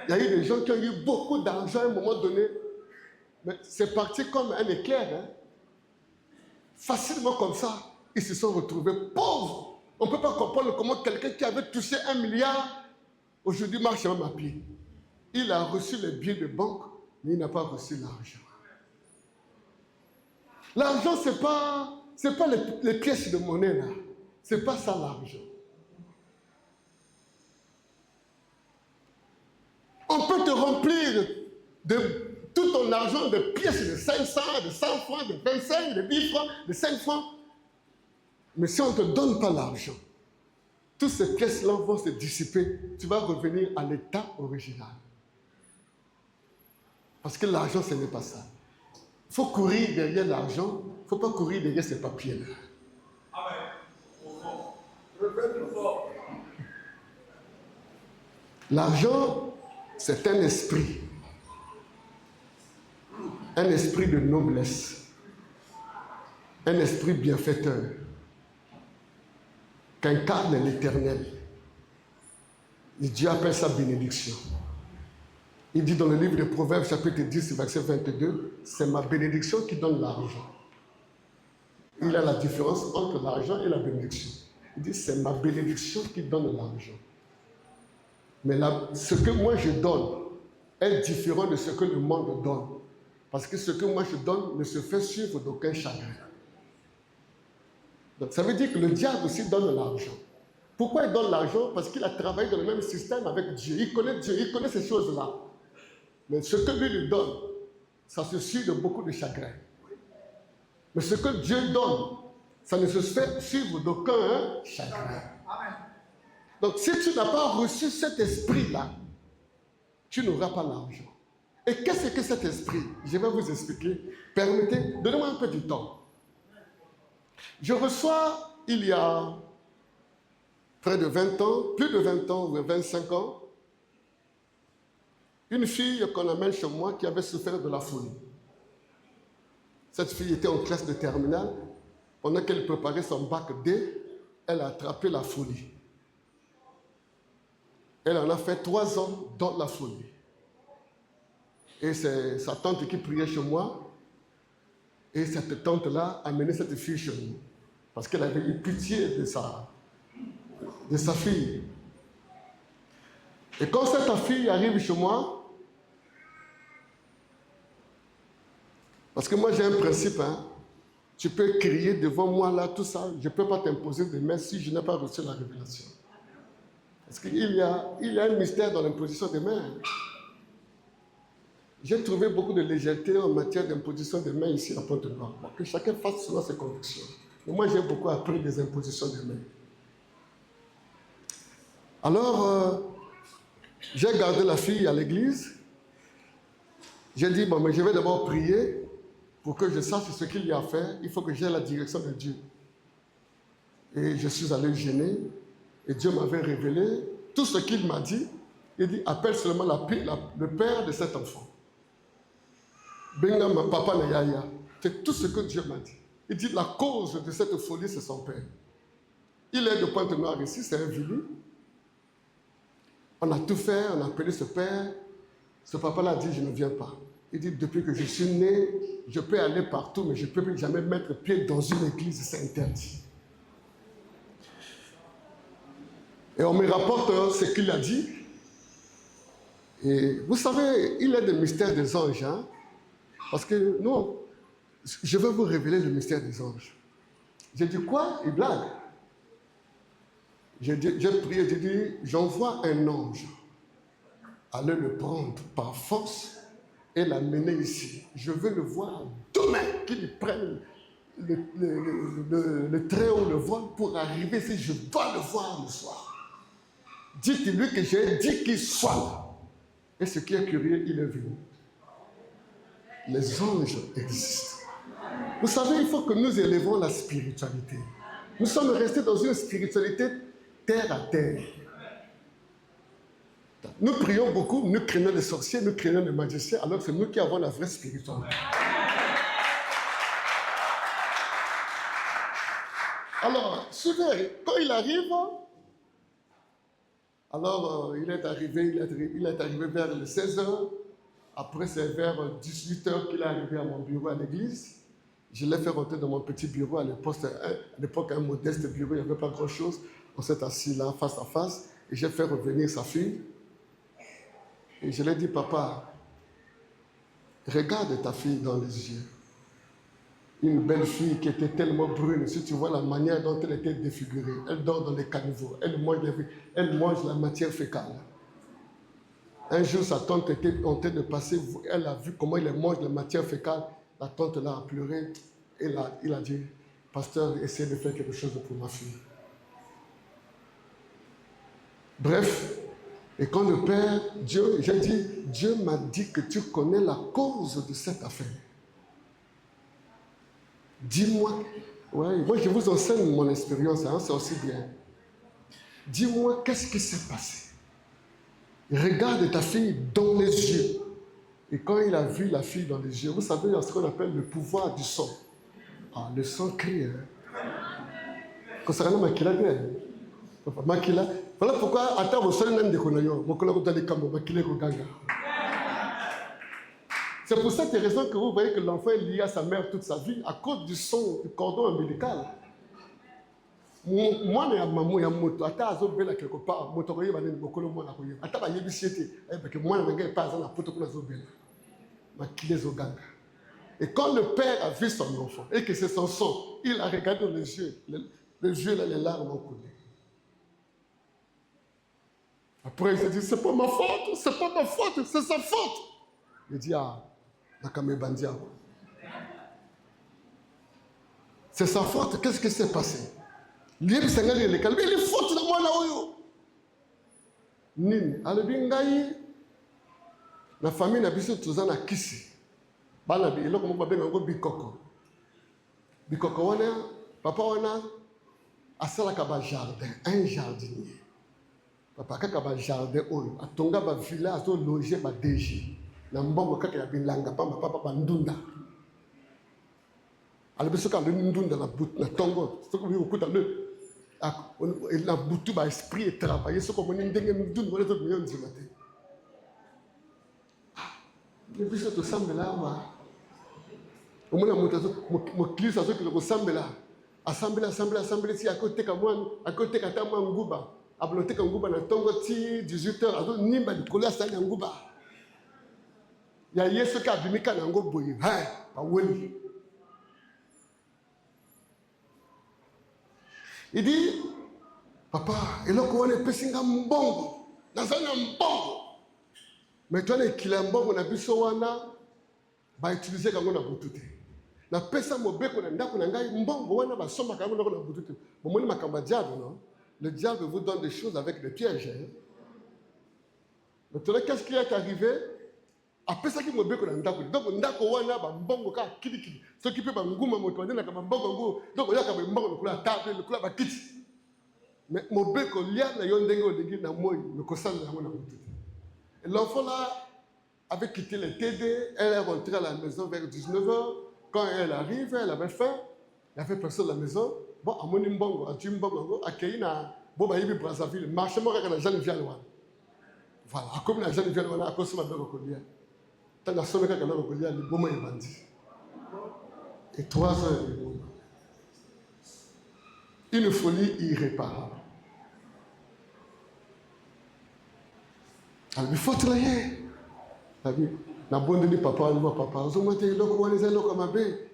Il y a eu des gens qui ont eu beaucoup d'argent à un moment donné, mais c'est parti comme un éclair. Hein? Facilement comme ça, ils se sont retrouvés pauvres. On ne peut pas comprendre comment quelqu'un qui avait touché 1 milliard, aujourd'hui marche même à pied. Il a reçu les billets de banque, mais il n'a pas reçu l'argent. L'argent, ce n'est pas les pièces de monnaie, là. Ce n'est pas ça l'argent. On peut te remplir de tout ton argent de pièces de 500, de 100 francs, de 25, de 10 francs, de 5 francs. Mais si on ne te donne pas l'argent, toutes ces pièces-là vont se dissiper. Tu vas revenir à l'état original. Parce que l'argent, ce n'est pas ça. Il faut courir derrière l'argent. Il ne faut pas courir derrière ces papiers-là. L'argent, c'est un esprit de noblesse, un esprit bienfaiteur, qu'incarne l'Éternel. Et Dieu appelle ça bénédiction. Il dit dans le livre de Proverbes, chapitre 10, verset 22, c'est ma bénédiction qui donne l'argent. Il y a la différence entre l'argent et la bénédiction. Il dit, c'est ma bénédiction qui donne l'argent. Mais ce que moi je donne est différent de ce que le monde donne. Parce que ce que moi je donne ne se fait suivre d'aucun chagrin. Donc ça veut dire que le diable aussi donne l'argent. Pourquoi il donne l'argent? Parce qu'il a travaillé dans le même système avec Dieu. Il connaît Dieu, il connaît ces choses-là. Mais ce que lui donne, ça se suit de beaucoup de chagrin. Mais ce que Dieu donne, ça ne se fait suivre d'aucun chagrin. Donc si tu n'as pas reçu cet esprit-là, tu n'auras pas l'argent. Et qu'est-ce que cet esprit? Je vais vous expliquer. Permettez, donnez-moi un peu du temps. Je reçois, il y a près de 20 ans, plus de 20 ans, ou 25 ans, une fille qu'on amène chez moi qui avait souffert de la folie. Cette fille était en classe de terminale. Pendant qu'elle préparait son bac D, elle a attrapé la folie. Elle en a fait 3 ans dans la folie. Et c'est sa tante qui priait chez moi. Et cette tante-là a mené cette fille chez nous. Parce qu'elle avait eu pitié de sa fille. Et quand cette fille arrive chez moi, parce que moi j'ai un principe, hein, tu peux crier devant moi là, tout ça, je ne peux pas t'imposer des mains si je n'ai pas reçu la révélation. Parce qu'il y a un mystère dans l'imposition des mains. J'ai trouvé beaucoup de légèreté en matière d'imposition des mains ici à Pointe-Noire. Que chacun fasse selon ses convictions. Mais moi j'ai beaucoup appris des impositions des mains. Alors, j'ai gardé la fille à l'église. J'ai dit, bon, mais je vais d'abord prier pour que je sache ce qu'il y a à faire. Il faut que j'aie la direction de Dieu. Et je suis allé gêner. Et Dieu m'avait révélé tout ce qu'il m'a dit. Il dit, appelle seulement le père de cet enfant. Benga, papa Nayaya. C'est tout ce que Dieu m'a dit. Il dit, la cause de cette folie, c'est son père. Il est de Pointe-Noire ici, c'est un village. On a tout fait, on a appelé ce père. Ce papa-là a dit, je ne viens pas. Il dit, depuis que je suis né, je peux aller partout, mais je ne peux jamais mettre pied dans une église, c'est interdit. Et on me rapporte ce qu'il a dit. Et vous savez, il est le mystère des anges. Hein? Parce que nous, je vais vous révéler le mystère des anges. J'ai dit quoi? Il blague. J'ai prié, j'ai dit, j'envoie un ange. Allez le prendre par force et l'amener ici. Je veux le voir demain, qu'il prenne le train ou le vol pour arriver ici. Je dois le voir le soir. Dites-lui que j'ai dit qu'il soit là. Et ce qui est curieux, il est venu. Les anges existent. Vous savez, il faut que nous élevons la spiritualité. Nous sommes restés dans une spiritualité terre à terre. Nous prions beaucoup, nous craignons les sorciers, nous craignons les magiciens, alors que c'est nous qui avons la vraie spiritualité. Alors, souvent, quand il arrive, alors il est arrivé vers les 16h. Après, c'est vers 18h qu'il est arrivé à mon bureau à l'église. Je l'ai fait rentrer dans mon petit bureau. À l'époque, un modeste bureau, il n'y avait pas grand-chose. On s'est assis là, face à face, et j'ai fait revenir sa fille. Et je lui ai dit, papa, regarde ta fille dans les yeux. Une belle fille qui était tellement brune, si tu vois la manière dont elle était défigurée, elle dort dans les caniveaux, elle mange la matière fécale. Un jour, sa tante était en train de passer, elle a vu comment il mange la matière fécale. La tante là a pleuré, et il a dit, pasteur, essayez de faire quelque chose pour ma fille. Bref, et quand le Père, j'ai dit, Dieu m'a dit que tu connais la cause de cette affaire. Dis-moi, ouais, moi je vous enseigne mon expérience, hein, c'est aussi bien. Dis-moi, qu'est-ce qui s'est passé? Regarde ta fille dans les yeux. Et quand il a vu la fille dans les yeux, vous savez, il y a ce qu'on appelle le pouvoir du sang. Ah, le sang crie. Concernant Makila, Makila, voilà pourquoi, attends, vous savez, même des Konayo, mon collègue dans les Kambo, Makila Roganga. C'est pour cette raison que vous voyez que l'enfant est lié à sa mère toute sa vie à cause du son, du cordon ombilical. Moi, je suis maman, je suis moto, quelque part, moto, je suis moto, je suis et quand le père a vu son enfant et que c'est son sang, il a regardé dans les yeux, là, les larmes ont coulé. Après, il s'est dit, c'est pas ma faute, c'est pas ma faute, c'est sa faute. Il dit, ah, c'est sa faute, qu'est-ce qui s'est passé? Il est faute de moi là-haut. Nini, alebingaï, la famille n'a pas besoin de na kisi. Bana bi eloko mo babenga ngo bikoko. Bikoko wana papa wana asalaka ba jardin, un jardinier. Papa kaka ba jardin oyo atonga ba villa azo loger ba DG. Na mbongo kaka ya bilanga papa ba ndunda. Alebisoka le ndunda na but na tongo, soko bi okuta le na butu ba esprit et travailler soko mo ndenge ndunda wala to million zimate. Le biso to sambela wa omona mo client azo ki ko sambela assemblée si akoteka mwana akoteka ta mwa nguba abloteka nguba na tongo ti 18h azo nimba likolo ya sali ya nguba ya yesu ka bimika na ngo boye ha aweli il dit papa eloko wana epesinga mbongo nazana mbongo mais toi les kilambongo na biso wana ba utiliser kango na butute na pesa mobeko na ndako na ngai mbongo wana basomba kango na butute bomoni makamba diable non Le diable vous donne des choses avec des pièges. Hein? Maintenant, qu'est-ce qui est arrivé? Après ça, qui m'a dit que ndako. Donc, ndako wana ba mbongo ka kili. Ce qui peut ba nguma moto na ka mbongo. Donc, ya ka mbongo kula table, kula ba kiti. Mais mon beko lia na yondenge odegi na moi, le kosala na mona moto. Et l'enfant là avait quitté les TD, elle est rentrée à la maison vers 19h. Quand elle arrive, elle avait faim. Il n'y avait personne à la maison. Bon, à mon imbongo, à Jimbongo, à Keina, bon, bah, il y a Brazzaville. Marche, moi, quand la jeune vient loin. Voilà, comme la jeune vient loin, à cause de ma belle recollière. Tant la somme quand la recollière, le bon est bandit. Et 3 heures, une folie irréparable. Alors, il faut travailler. Na bonde ni papa, ni papa. Zo mate loko waniza loko mabe.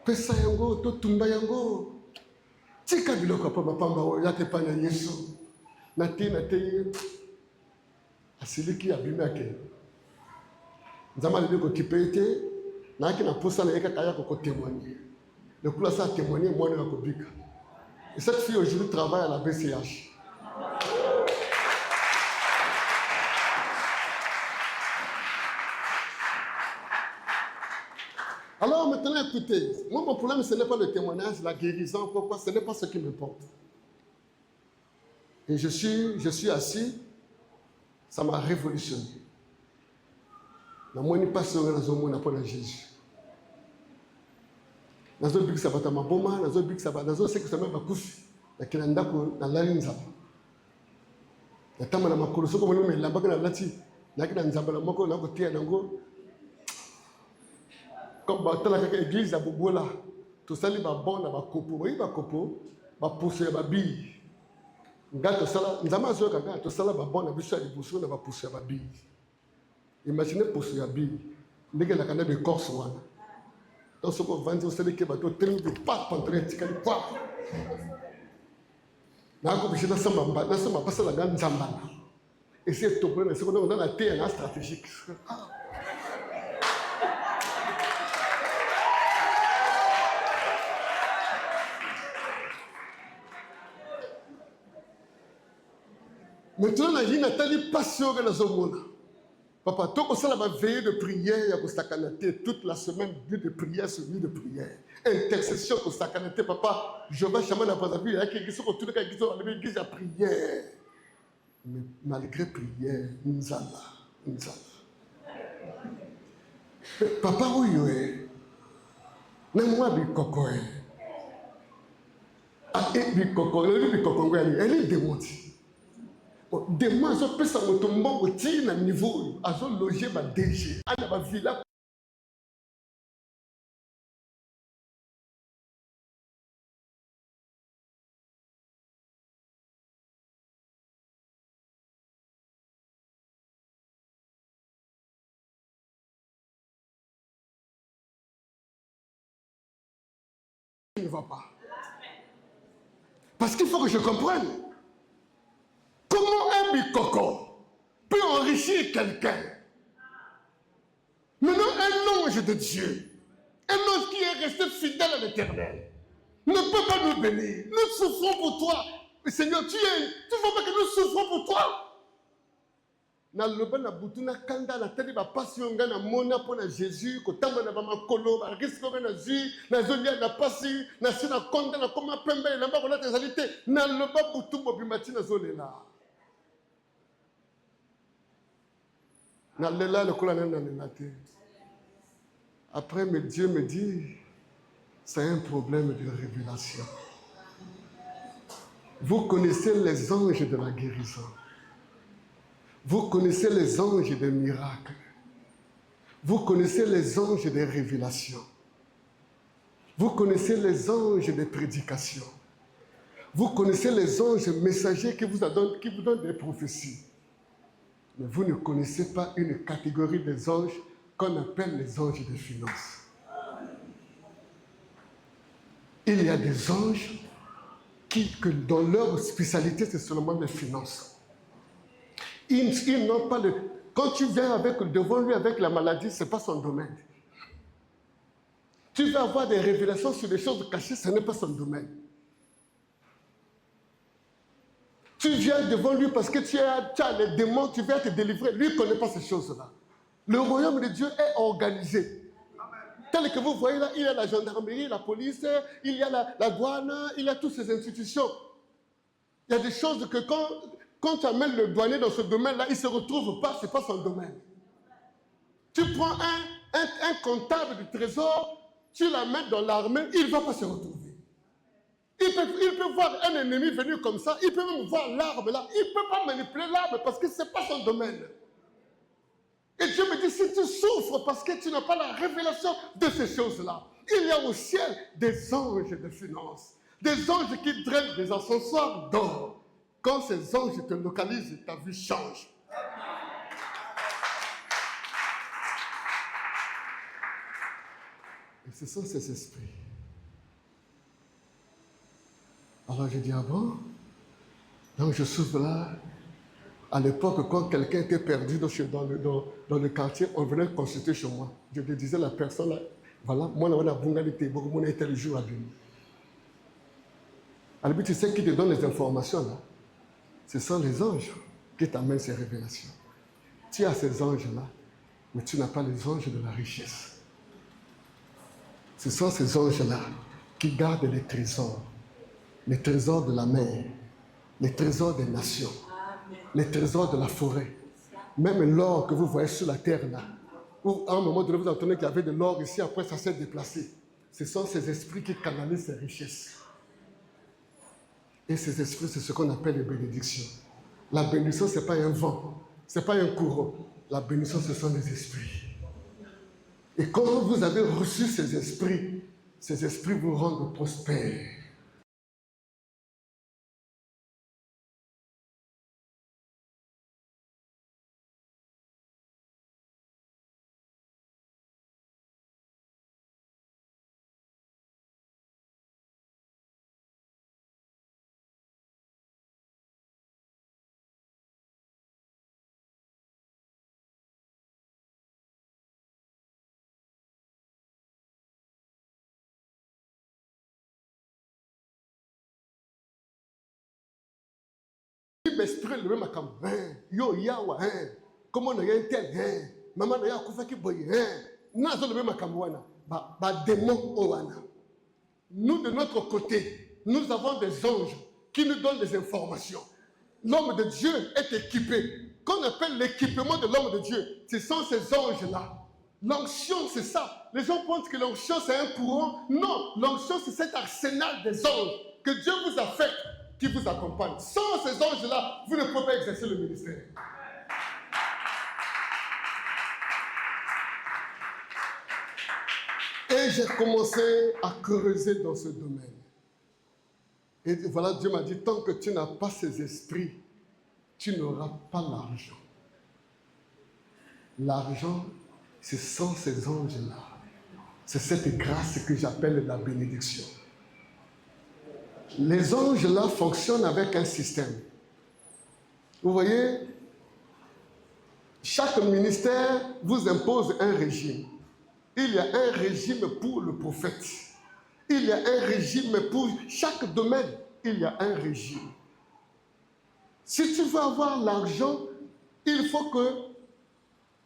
Pesa yango, to tumba yango. Tika biloko papa pamba yake pana Yesu. Na te asiliki abimake. Nzama lebe ko kipete na ki na posa na yeka kaya ko témoigner. Le coup là ça témoigner moi na ko bika. Et cette fille aujourd'hui travaille à la BCH. Alors maintenant, écoutez, moi mon problème ce n'est pas le témoignage, la guérison, pourquoi ce n'est pas ce qui m'importe. Et je suis assis, ça m'a révolutionné. Na moi ni pas sur la zone n'a pas la Jésus. Na zone big sabata maboma, na zone big sabata, na zone c'est que ça m'a bakufi. Na kinanda ko na lalinza. Na tama na makolo soko mo me lamba na lati. Na kina nzambala moko na ko tia nango. Comme l'église à Bobola, tout ça, il va bon dans le copo. Oui, le copo, va pousser la bille. Tout ça, nous avons tout ça, va bon dans le bouchon, va pousser la bille. Imaginez pousser la bille. Les gens qui ont des corps, donc ce qu'on vend, c'est que les gens qui ont pas contre les gens qui ont na ko bishina samba na samba pasa la grande zambana. Et c'est tout problème, c'est qu'on a la terre stratégique. Maintenant, la vie n'a pas passion que nous avons. Papa, tout ça va veiller de prière, toute la semaine, vie de prière sur vie de prière. Intercession pour sacanité, papa. Je vais chaman la Brazzaville, il y a quelqu'un qui tout le cas qui sont à l'église à prière. Mais malgré prière, nous allons. Papa, où est? N'a-moi bi coco. Ah, et bi coco, elle est démontée. Demain, je peux savoir que je suis à niveau, je vais loger ma DG, à la villa. Il ne va pas. Parce qu'il faut que je comprenne. Comment un bicoco peut enrichir quelqu'un? Maintenant, un ange de Dieu, un ange qui est resté fidèle à l'Éternel, ne peut pas nous bénir. Nous souffrons pour toi. Mais Seigneur, tu ne vois pas que nous souffrons pour toi. Na loba na butuna kanda na tali ba passion nga na mona pona Jésus ko tamba na ba makolo ba risiko na Jésus na zolia na pasi na sina konda na koma pembe na ba ko na tezalité na loba butu bobimati na zolela. Après, Dieu me dit, c'est un problème de révélation. Vous connaissez les anges de la guérison. Vous connaissez les anges des miracles. Vous connaissez les anges des révélations. Vous connaissez les anges des prédications. Vous connaissez les anges messagers qui vous donnent des prophéties. Mais vous ne connaissez pas une catégorie des anges qu'on appelle les anges des finances. Il y a des anges dont leur spécialité, c'est seulement les finances. Ils n'ont pas de... Quand tu viens devant lui avec la maladie, ce n'est pas son domaine. Tu vas avoir des révélations sur des choses cachées, ce n'est pas son domaine. Tu viens devant lui parce que tu as les démons, tu viens te délivrer. Lui ne connaît pas ces choses-là. Le royaume de Dieu est organisé. Tel que vous voyez là, il y a la gendarmerie, la police, il y a la douane, il y a toutes ces institutions. Il y a des choses que quand tu amènes le douanier dans ce domaine-là, il ne se retrouve pas, ce n'est pas son domaine. Tu prends un comptable du trésor, tu l'amènes dans l'armée, il ne va pas se retrouver. Il peut voir un ennemi venir comme ça, il peut même voir l'arme là, il ne peut pas manipuler l'arme parce que ce n'est pas son domaine. Et Dieu me dit, si tu souffres parce que tu n'as pas la révélation de ces choses-là, il y a au ciel des anges de finance, des anges qui drainent des ascenseurs d'or. Quand ces anges te localisent, ta vie change. Et ce sont ces esprits. Alors je dis, ah bon? Donc je souffre là. À l'époque, quand quelqu'un était perdu dans le quartier, on venait consulter chez moi. Je te disais à la personne, là, voilà, moi, on a bungalité, on a été le jour à lui. Alors, tu sais qui te donne les informations là? Ce sont les anges qui t'amènent ces révélations. Tu as ces anges-là, mais tu n'as pas les anges de la richesse. Ce sont ces anges-là qui gardent les trésors de la mer, les trésors des nations. Les trésors de la forêt, même l'or que vous voyez sur la terre là, où à un moment donné vous entendez qu'il y avait de l'or ici, après ça s'est déplacé. Ce sont ces esprits qui canalisent ces richesses. Et ces esprits, c'est ce qu'on appelle les bénédictions. La bénédiction, ce n'est pas un vent, ce n'est pas un courant. La bénédiction, ce sont les esprits. Et quand vous avez reçu ces esprits vous rendent prospères. L'esprit le même comme yo yawa comment on a un tel maman na ya kufa ki boy nazo le même comme wana ba démon owana. Nous de notre côté, nous avons des anges qui nous donnent des informations. L'homme de Dieu est équipé. Qu'on appelle l'équipement de l'homme de Dieu, ce sont ces anges-là. L'onction, c'est ça. Les gens pensent que l'onction, c'est un courant. Non, l'onction, c'est cet arsenal des anges que Dieu vous a fait, qui vous accompagne. Sans ces anges-là, vous ne pouvez pas exercer le ministère. Et j'ai commencé à creuser dans ce domaine. Et voilà, Dieu m'a dit, tant que tu n'as pas ces esprits, tu n'auras pas l'argent. L'argent, ce sont ces anges-là. C'est cette grâce que j'appelle la bénédiction. Les anges-là fonctionnent avec un système. Vous voyez, chaque ministère vous impose un régime. Il y a un régime pour le prophète. Il y a un régime pour chaque domaine. Il y a un régime. Si tu veux avoir l'argent, il faut que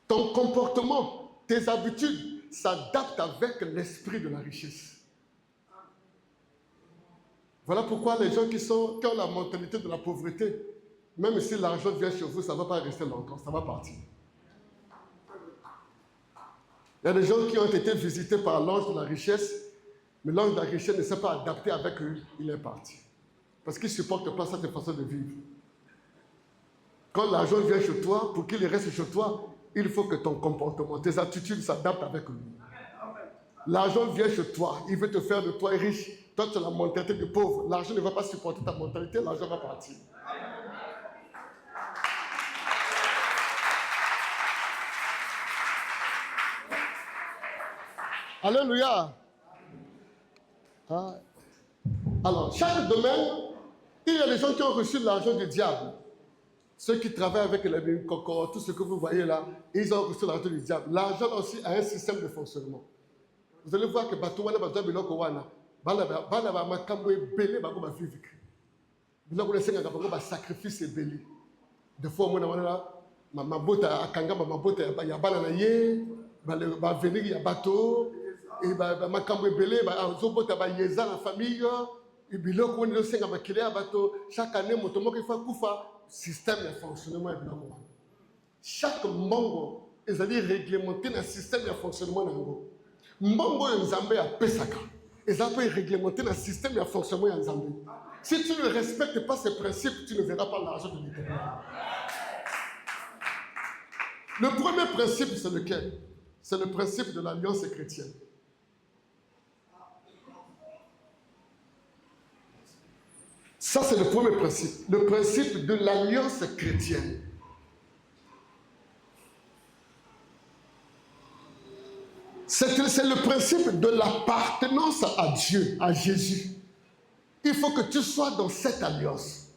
ton comportement, tes habitudes s'adaptent avec l'esprit de la richesse. Voilà pourquoi les gens qui ont la mentalité de la pauvreté, même si l'argent vient chez vous, ça ne va pas rester longtemps, ça va partir. Il y a des gens qui ont été visités par l'ange de la richesse, mais l'ange de la richesse ne s'est pas adapté avec eux, il est parti. Parce qu'il ne supporte pas cette façon de vivre. Quand l'argent vient chez toi, pour qu'il reste chez toi, il faut que ton comportement, tes attitudes s'adaptent avec lui. L'argent vient chez toi, il veut te faire de toi riche. Toi, tu as la mentalité de pauvre. L'argent ne va pas supporter ta mentalité, l'argent va partir. Alléluia. Alors, chaque domaine, il y a des gens qui ont reçu l'argent du diable. Ceux qui travaillent avec les cocos, tout ce que vous voyez là, ils ont reçu l'argent du diable. L'argent aussi a un système de fonctionnement. Vous allez voir que Batouana, Batouana, Batouana, Balaba, Makambo est belé, Bago, Bafivik. Là, vous laissez un sacrifice et béli. Des fois, on a ma botte à Kanga, ma botte à Yabalanaye, va venir, il y a bateau, et ma cambre belé, en zobot à Yeza, la famille, et puis là, on est à Makile à bateau. Chaque année, mon tomo qui fait Koufa, système de fonctionnement est bien. Chaque membre, c'est-à-dire réglementé dans le système de fonctionnement. Membre est Nzambé à Pesaka. Et ça peut réglementer le système de fonctionnement en Zambie. Si tu ne respectes pas ces principes, tu ne verras pas l'argent de l'Éternel. Le premier principe, c'est lequel? C'est le principe de l'alliance chrétienne. Ça, c'est le premier principe. Le principe de l'alliance chrétienne. C'est le principe de l'appartenance à Dieu, à Jésus. Il faut que tu sois dans cette alliance.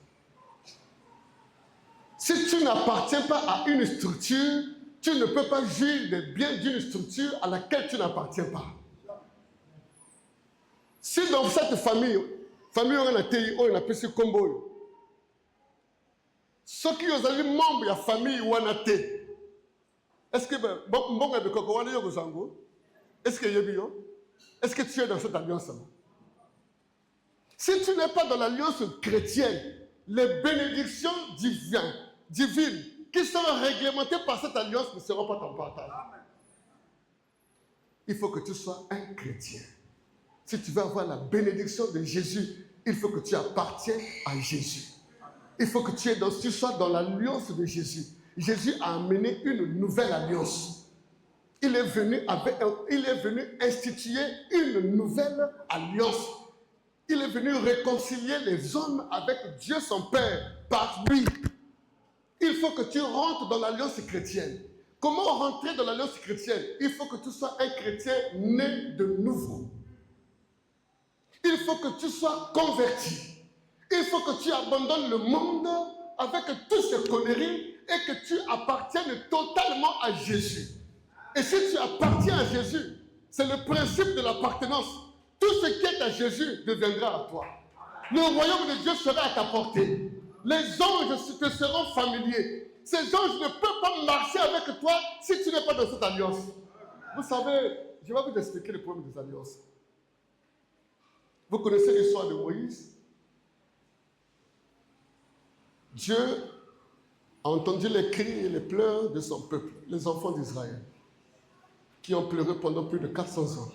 Si tu n'appartiens pas à une structure, tu ne peux pas jouir des biens d'une structure à laquelle tu n'appartiens pas. Si dans cette famille on a pu se combo, ceux qui ont été membres de la famille est-ce que est-ce que tu es dans cette alliance? Si tu n'es pas dans l'alliance chrétienne, les bénédictions divines qui sont réglementées par cette alliance ne seront pas ton partage. Il faut que tu sois un chrétien. Si tu veux avoir la bénédiction de Jésus, il faut que tu appartiennes à Jésus. Il faut que tu sois dans l'alliance de Jésus. Jésus a amené une nouvelle alliance. Il est venu instituer une nouvelle alliance. Il est venu réconcilier les hommes avec Dieu son Père par lui. Il faut que tu rentres dans l'alliance chrétienne. Comment rentrer dans l'alliance chrétienne? Il faut que tu sois un chrétien né de nouveau. Il faut que tu sois converti. Il faut que tu abandonnes le monde avec toutes ces conneries et que tu appartiennes totalement à Jésus. Et si tu appartiens à Jésus, c'est le principe de l'appartenance. Tout ce qui est à Jésus deviendra à toi. Le royaume de Dieu sera à ta portée. Les anges te seront familiers. Ces anges ne peuvent pas marcher avec toi si tu n'es pas dans cette alliance. Vous savez, je vais vous expliquer le problème des alliances. Vous connaissez l'histoire de Moïse? Dieu a entendu les cris et les pleurs de son peuple, les enfants d'Israël, qui ont pleuré pendant plus de 400 ans,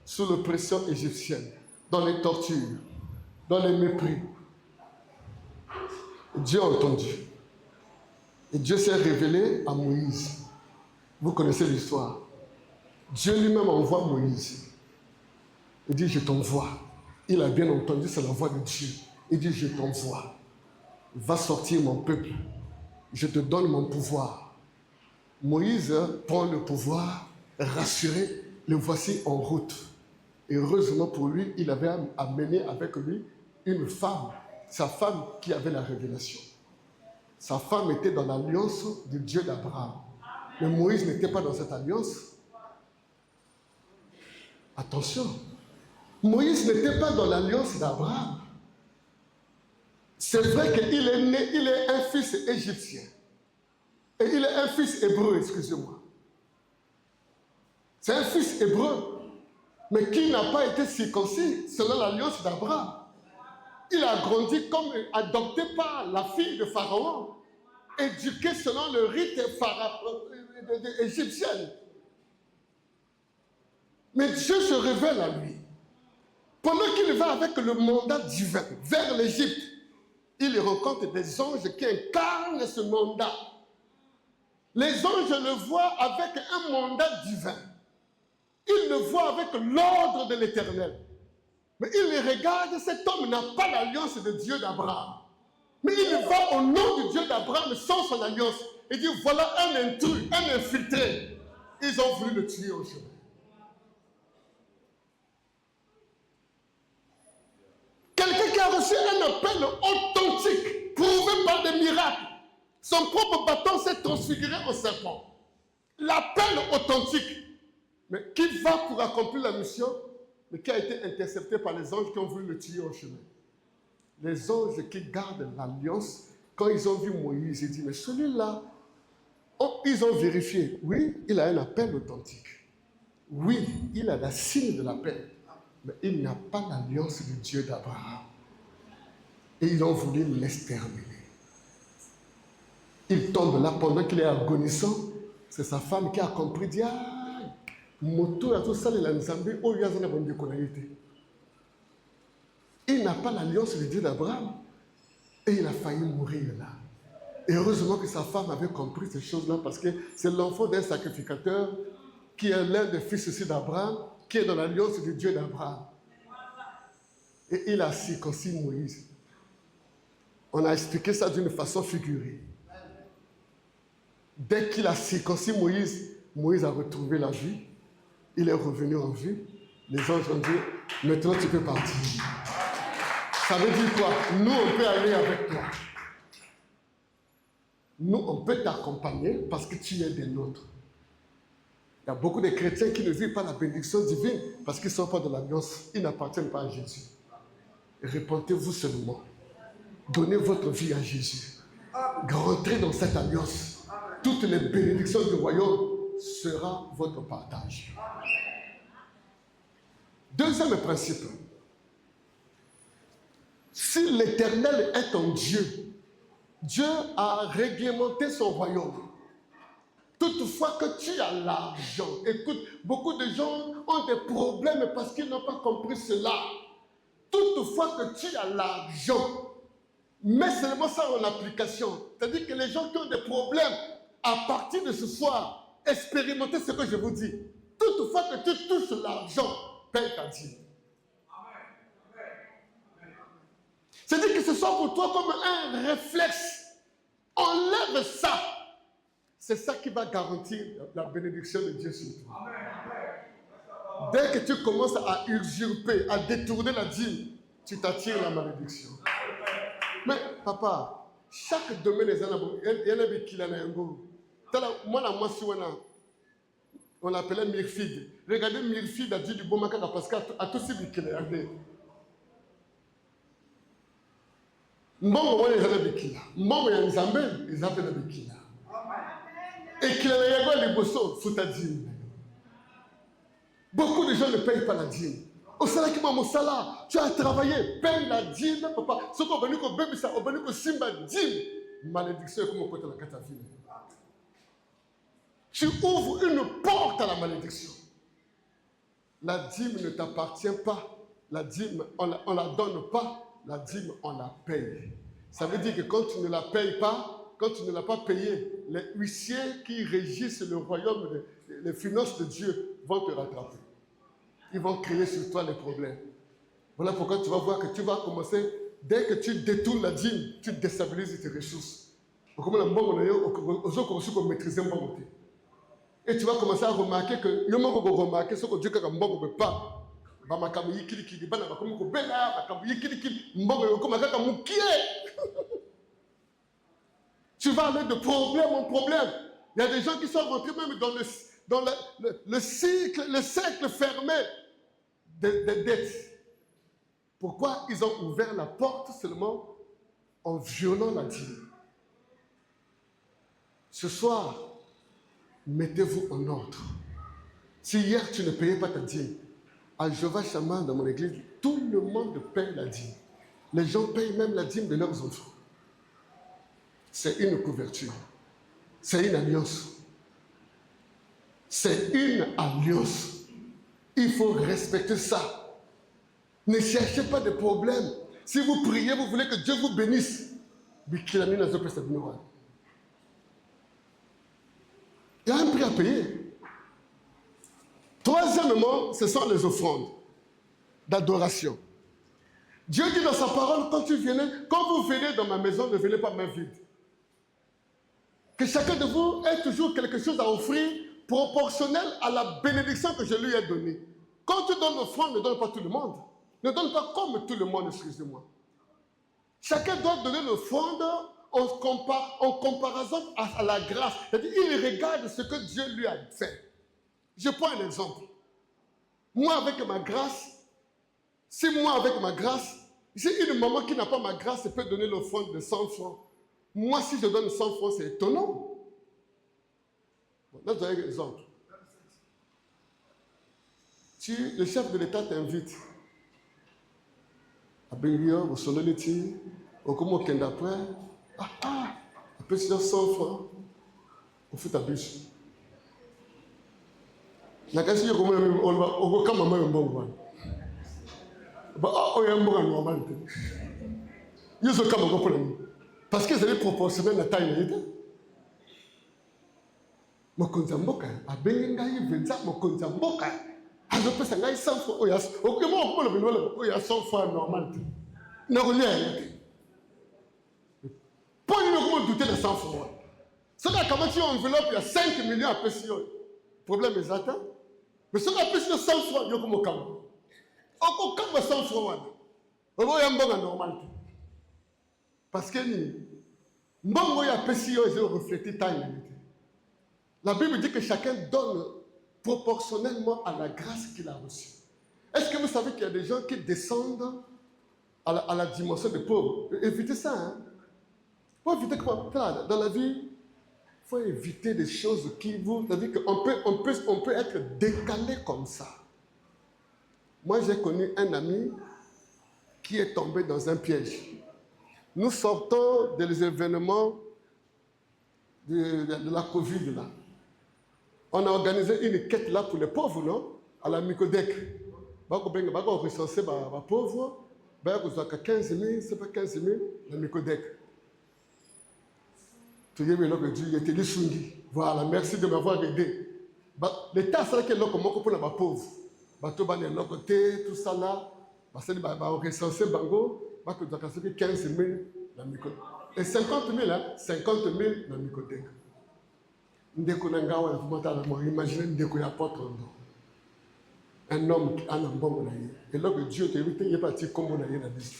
sous l'oppression égyptienne, dans les tortures, dans les mépris. Dieu a entendu. Et Dieu s'est révélé à Moïse. Vous connaissez l'histoire. Dieu lui-même envoie Moïse. Il dit, je t'envoie. Il a bien entendu, c'est la voix de Dieu. Il dit, je t'envoie. Va sortir mon peuple. Je te donne mon pouvoir. Moïse prend le pouvoir, rassuré, le voici en route. Et heureusement pour lui, il avait amené avec lui une femme, sa femme qui avait la révélation. Sa femme était dans l'alliance de Dieu d'Abraham. Mais Moïse n'était pas dans cette alliance. Attention, Moïse n'était pas dans l'alliance d'Abraham. C'est vrai qu'il est né, il est un fils égyptien. Et il est un fils hébreu, excusez-moi. C'est un fils hébreu, mais qui n'a pas été circoncis selon l'alliance d'Abraham. Il a grandi comme adopté par la fille de Pharaon, éduqué selon le rite égyptien. Mais Dieu se révèle à lui. Pendant qu'il va avec le mandat divin vers l'Égypte, il rencontre des anges qui incarnent ce mandat. Les anges le voient avec un mandat divin. Ils le voient avec l'ordre de l'Éternel. Mais il les regarde, cet homme n'a pas l'alliance de Dieu d'Abraham. Mais il va au nom de Dieu d'Abraham sans son alliance. Il dit, voilà un intrus, un infiltré. Ils ont voulu le tuer au chemin. Quelqu'un qui a reçu un appel authentique, prouvé par des miracles. Son propre bâton s'est transfiguré au serpent. L'appel authentique. Mais qui va pour accomplir la mission, mais qui a été intercepté par les anges qui ont voulu le tuer au chemin. Les anges qui gardent l'alliance, quand ils ont vu Moïse, ils disent, mais celui-là, ils ont vérifié. Oui, il a un appel authentique. Oui, il a la signe de l'appel. Mais il n'a pas l'alliance du Dieu d'Abraham. Et ils ont voulu l'exterminer. Il tombe là pendant qu'il est agonisant. C'est sa femme qui a compris, dit, ah, moto a tout ça, il a nzambe, oh, il a zana bonne déconnaïté. Il n'a pas l'alliance du Dieu d'Abraham. Et il a failli mourir là. Et heureusement que sa femme avait compris ces choses-là parce que c'est l'enfant d'un sacrificateur qui est l'un des fils aussi d'Abraham, qui est dans l'alliance du Dieu d'Abraham. Et il a circoncis Moïse. On a expliqué ça d'une façon figurée. Dès qu'il a circoncis Moïse, Moïse a retrouvé la vie. Il est revenu en vie. Les anges ont dit, maintenant tu peux partir. Ça veut dire quoi? Nous, on peut aller avec toi. Nous, on peut t'accompagner parce que tu es des nôtres. Il y a beaucoup de chrétiens qui ne vivent pas la bénédiction divine parce qu'ils ne sont pas de l'alliance. Ils n'appartiennent pas à Jésus. Répentez-vous seulement. Donnez votre vie à Jésus. Rentrez dans cette alliance. Toutes les bénédictions du royaume seront votre partage. Deuxième principe. Si l'Éternel est ton Dieu, Dieu a réglementé son royaume. Toutefois que tu as l'argent, écoute, beaucoup de gens ont des problèmes parce qu'ils n'ont pas compris cela. Toutefois que tu as l'argent, mets seulement ça en application. C'est-à-dire que les gens qui ont des problèmes, à partir de ce soir, expérimentez ce que je vous dis. Toutefois que tu touches l'argent, paye ta dîme. C'est-à-dire que ce soit pour toi comme un réflexe. Enlève ça. C'est ça qui va garantir la bénédiction de Dieu sur toi. Dès que tu commences à usurper, à détourner la dîme, tu t'attires la malédiction. Mais papa, chaque domaine des anabos, il y en a qui l'en a un goût. Moi, on l'appelait Myrfide. Regardez, Myrfide a dit du bon matin parce qu'à tous ces qui l'ont regardé. Mbongo wale zana bikila. Mbongo ya nzambe, izapé na bikila. Et qu'il y a les bossos, faut ta dîme. Beaucoup de gens ne payent pas la dîme. Au salaire qui m'a mon salaire, tu as travaillé, paye la dîme, papa. Ce qu'on va nous dire, baby, ça, on va nous dire, simba dîme. Malédiction, comme on peut te la catafile. Tu ouvres une porte à la malédiction. La dîme ne t'appartient pas. La dîme, on ne la donne pas. La dîme, on la paye. Ça veut dire que quand tu ne la payes pas, quand tu ne l'as pas payé, les huissiers qui régissent le royaume, les finances de Dieu vont te rattraper. Ils vont créer sur toi les problèmes. Voilà pourquoi tu vas voir que tu vas commencer, dès que tu détournes la dîme, tu déstabilises tes ressources. Et tu vas commencer à remarquer que le monde va remarquer ce que Dieu ne veut pas. Tu vas aller de problème en problème. Il y a des gens qui sont rentrés même dans le cercle fermé des dettes. Pourquoi ils ont ouvert la porte seulement en violant la dîme? Ce soir, mettez-vous en ordre. Si hier tu ne payais pas ta dîme, à Jéhovah Shammah, dans mon église, tout le monde paye la dîme. Les gens payent même la dîme de leurs enfants. C'est une couverture. C'est une alliance. C'est une alliance. Il faut respecter ça. Ne cherchez pas de problème. Si vous priez, vous voulez que Dieu vous bénisse. Il y a un prix à payer. Troisièmement, ce sont les offrandes d'adoration. Dieu dit dans sa parole, quand vous venez dans ma maison, ne venez pas main vide. Que chacun de vous ait toujours quelque chose à offrir proportionnel à la bénédiction que je lui ai donnée. Quand tu donnes l'offrande, ne donne pas tout le monde. Ne donne pas comme tout le monde, excusez-moi. Chacun doit donner l'offrande en comparaison à la grâce. C'est-à-dire, il regarde ce que Dieu lui a fait. Je prends un exemple. Moi, avec ma grâce, si moi, avec ma grâce, J'ai une maman qui n'a pas ma grâce et peut donner l'offrande de 100 francs. Moi, si je donne 100 francs, c'est étonnant. Bon, là, vous avez un exemple. Le chef de l'État t'invite à Benguio, au Soloniti, au Komo Kendapre. Après, c'est 100 francs. Au foot à bus. La question est comment on va quand même un bon one. Il y a un bon normal. Il y a un bon problème. Parce que c'est proportionnel à la taille de l'État. Je suis mboka a benga yivenza mokonza mboka azopesa ngai 100 francs oya okemo okolo bilolo oya 100 francs normal na kolia pour nous comment douter de 100 francs ça là comment tu enveloppe il y a 5 millions à pesi problème est atteint mais ça là pesi 100 francs yo comme kam oko kam 100 francs wana oya mboka normal parce que ni mbongo ya pesi yo est refléter taille. La Bible dit que chacun donne proportionnellement à la grâce qu'il a reçue. Est-ce que vous savez qu'il y a des gens qui descendent à la dimension des pauvres? Évitez ça. Hein? Il faut éviter quoi? Dans la vie, il faut éviter des choses qui vous... C'est-à-dire qu'on peut être décalé comme ça. Moi, j'ai connu un ami qui est tombé dans un piège. Nous sortons des événements de la Covid, là. On a organisé une quête là pour les pauvres, non? À la Micodec. On a recensé les pauvres. On a 15 000, c'est pas 15 000, la Micodec. Tu dis, mais là, Dieu était des sungi. Voilà, merci de m'avoir aidé. L'État, c'est là qu'il y a pour les pauvres. Bateau, tout ça là. On a recensé Bango. On a recensé 15 000, la Micodec. Et 50 000, hein? 50 000, la Micodec. Ndeko nangawa imaginez ndeko ya apôtre un homme qui a un bon naïe et là que Dieu te dit il est parti comme on a eu la liste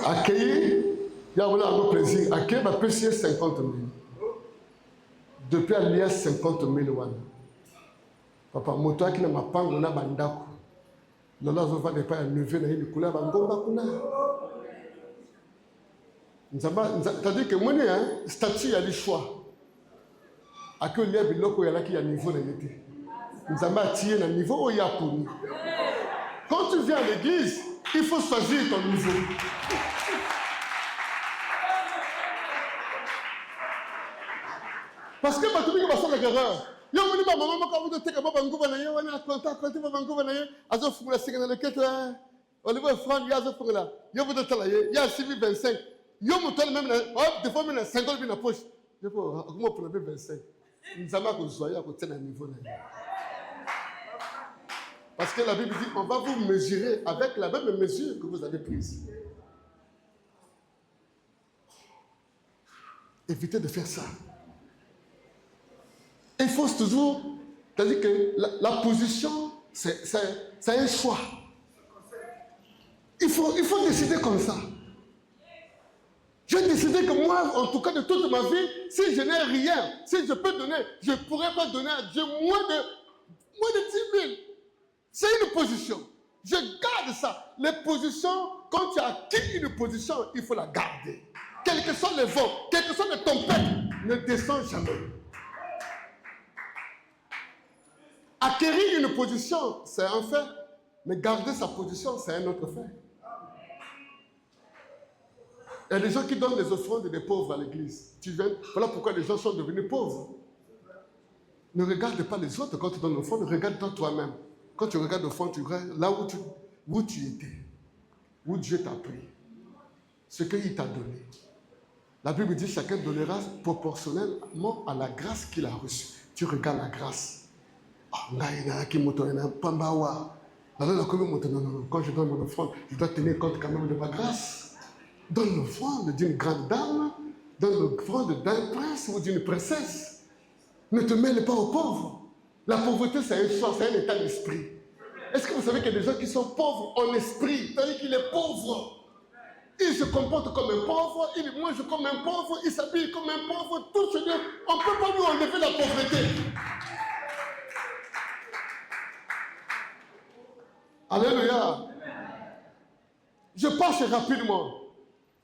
accueilli il y a un plaisir accueilli va payer 50 000 depuis alias 50 000 wana papa moto qui n'a pas on a bandako. Lola va ne pas lever na ile kula bangomba kuna. C'est-à-dire que moi statut ya choix. Ake lia biloko ya laki ya niveau na yete. Nzamba tié na niveau o ya pour nous. Quand tu viens à l'église, il faut choisir ton niveau. Parce que batumi ko basala erreur. Yo moni ba maman ko vous teka baba nguba na yo wana konta baba nguba na yo azo fungula singa na lekete Oliver Franck ya azo fungula yo vous tala ye ya civi 25 yo mutole même des fois même 50 na poche je peux comment pour le 25 nzama ko zoya ko tena niveau na yo parce que la Bible dit on va vous mesurer avec la même mesure que vous avez prise. Évitez de faire ça. Il faut toujours, c'est-à-dire que la position, c'est un choix. Il faut décider comme ça. J'ai décidé que moi, en tout cas de toute ma vie, si je n'ai rien, si je peux donner, je ne pourrais pas donner à Dieu moins de 10 000. C'est une position. Je garde ça. Les positions, quand tu as acquis une position, il faut la garder. Quels que soient les vents, quelles que soient les tempêtes, ne descends jamais. Acquérir une position, c'est un fait, mais garder sa position, c'est un autre fait. Il y a des gens qui donnent des offrandes des pauvres à l'église. Voilà pourquoi les gens sont devenus pauvres. Ne regarde pas les autres quand tu donnes l'offrande, regarde-toi toi-même. Quand tu regardes l'offrande, tu regardes là où tu étais, où Dieu t'a pris, ce qu'il t'a donné. La Bible dit chacun donnera proportionnellement à la grâce qu'il a reçue. Tu regardes la grâce. Non, quand je donne mon offrande, je dois tenir compte quand même de ma grâce. Donne l'offrande d'une grande dame, donne l'offrande d'un prince ou d'une princesse. Ne te mêle pas aux pauvres. La pauvreté, c'est un choix, c'est un état d'esprit. Est-ce que vous savez qu'il y a des gens qui sont pauvres en esprit? C'est-à-dire qu'il est pauvre. Il se comporte comme un pauvre, il mange comme un pauvre, il s'habille comme un pauvre, tout ce Dieu. On ne peut pas lui enlever la pauvreté. Alléluia. Je passe rapidement.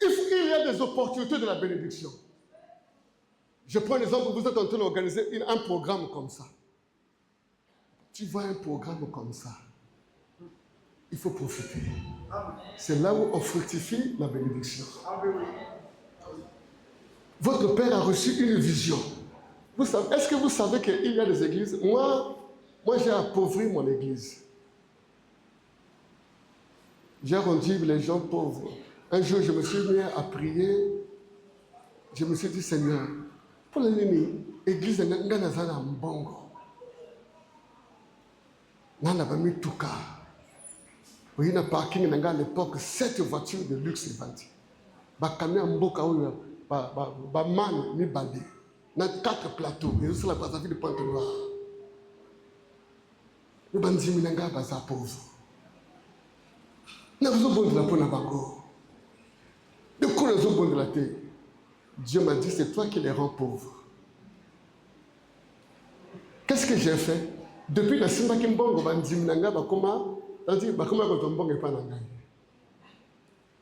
Il y a des opportunités de la bénédiction. Je prends l'exemple, vous êtes en train d'organiser un programme comme ça. Tu vois un programme comme ça. Il faut profiter. C'est là où on fructifie la bénédiction. Votre père a reçu une vision. Est-ce que vous savez qu'il y a des églises? Moi j'ai appauvri mon église. J'ai rendu les gens pauvres. Un jour, je me suis mis à prier. Je me suis dit, Seigneur, pour l'église de Nganazana Mbongo, Nana va mis tout cas. Il y a un parking à l'époque, 7 voitures de luxe vendues. Bakame Mboka ou man ni badi. Dans 4 plateaux. Et sur la place de Pointe-Noire. Nous bandits minanga baza pauvre. Nous avons besoin de la peau nabango. De quoi nous avons besoin de la terre? Dieu m'a dit, c'est toi qui les rends pauvres. Qu'est-ce que j'ai fait? Depuis la Simba Kimbongo, bandits minanga bakoma, tandis bakoma kotombongo et pas nangai.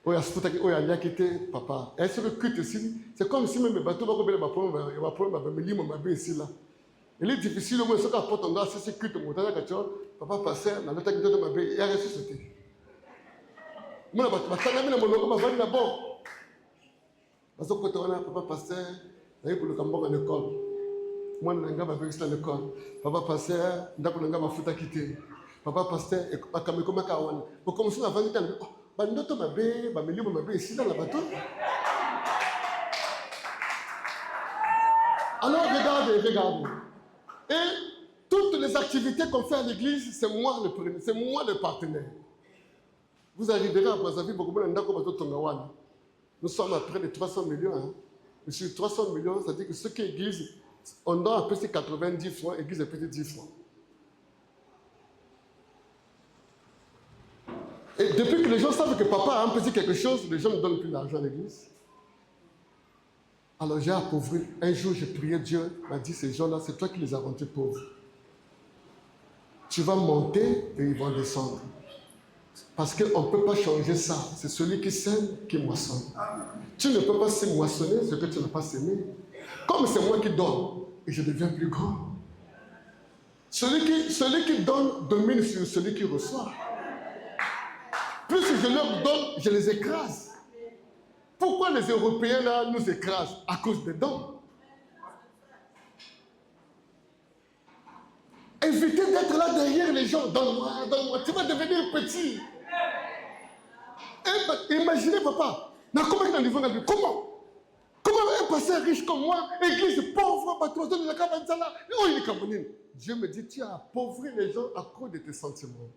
Oya quitté papa. Est-ce que culte ici? C'est comme si même les bateaux vont couper les problèmes, mais l'île m'a bien ici là. Il est difficile, moi, ce qu'on apporte en gars, c'est culte, mon tata papa passait, dans le temps de ma belle, il a ressuscité. Moi, je vais vous d'abord. Parce que papa passait, il pour le Cambon à l'école. Moi, je vais à l'école. Papa passait, je vais quitter. Papa passait, et pour commencer à vendre, bandoto mabe, bameli mabe ici dans la bateau. Alors regardez. Et toutes les activités qu'on fait à l'église, c'est moi le partenaire. Vous arriverez à Brazzaville, nous sommes à près de 300 millions. Hein. Et sur 300 millions, ça veut dire que ce qui est église, on doit un peu 90 francs, église est peut-être 10 francs. Et depuis que les gens savent que papa a un petit quelque chose, les gens ne donnent plus d'argent à l'église. Alors j'ai appauvri. Un jour, j'ai prié Dieu, m'a dit, ces gens-là, c'est toi qui les as rendus pauvres. Tu vas monter et ils vont descendre. Parce qu'on ne peut pas changer ça. C'est celui qui sème qui moissonne. Tu ne peux pas moissonner ce que tu n'as pas sémé. Comme c'est moi qui donne, et je deviens plus grand. Celui qui donne domine sur celui qui reçoit. Plus je leur donne, je les écrase. Pourquoi les Européens là nous écrasent? À cause des dons. Évitez d'être là derrière les gens. Donne-moi. Tu vas devenir petit. Imaginez, papa. Comment un pasteur riche comme moi, église pauvre, patroison de la Kabanzala. Dieu me dit, tu as appauvri les gens à cause de tes sentiments.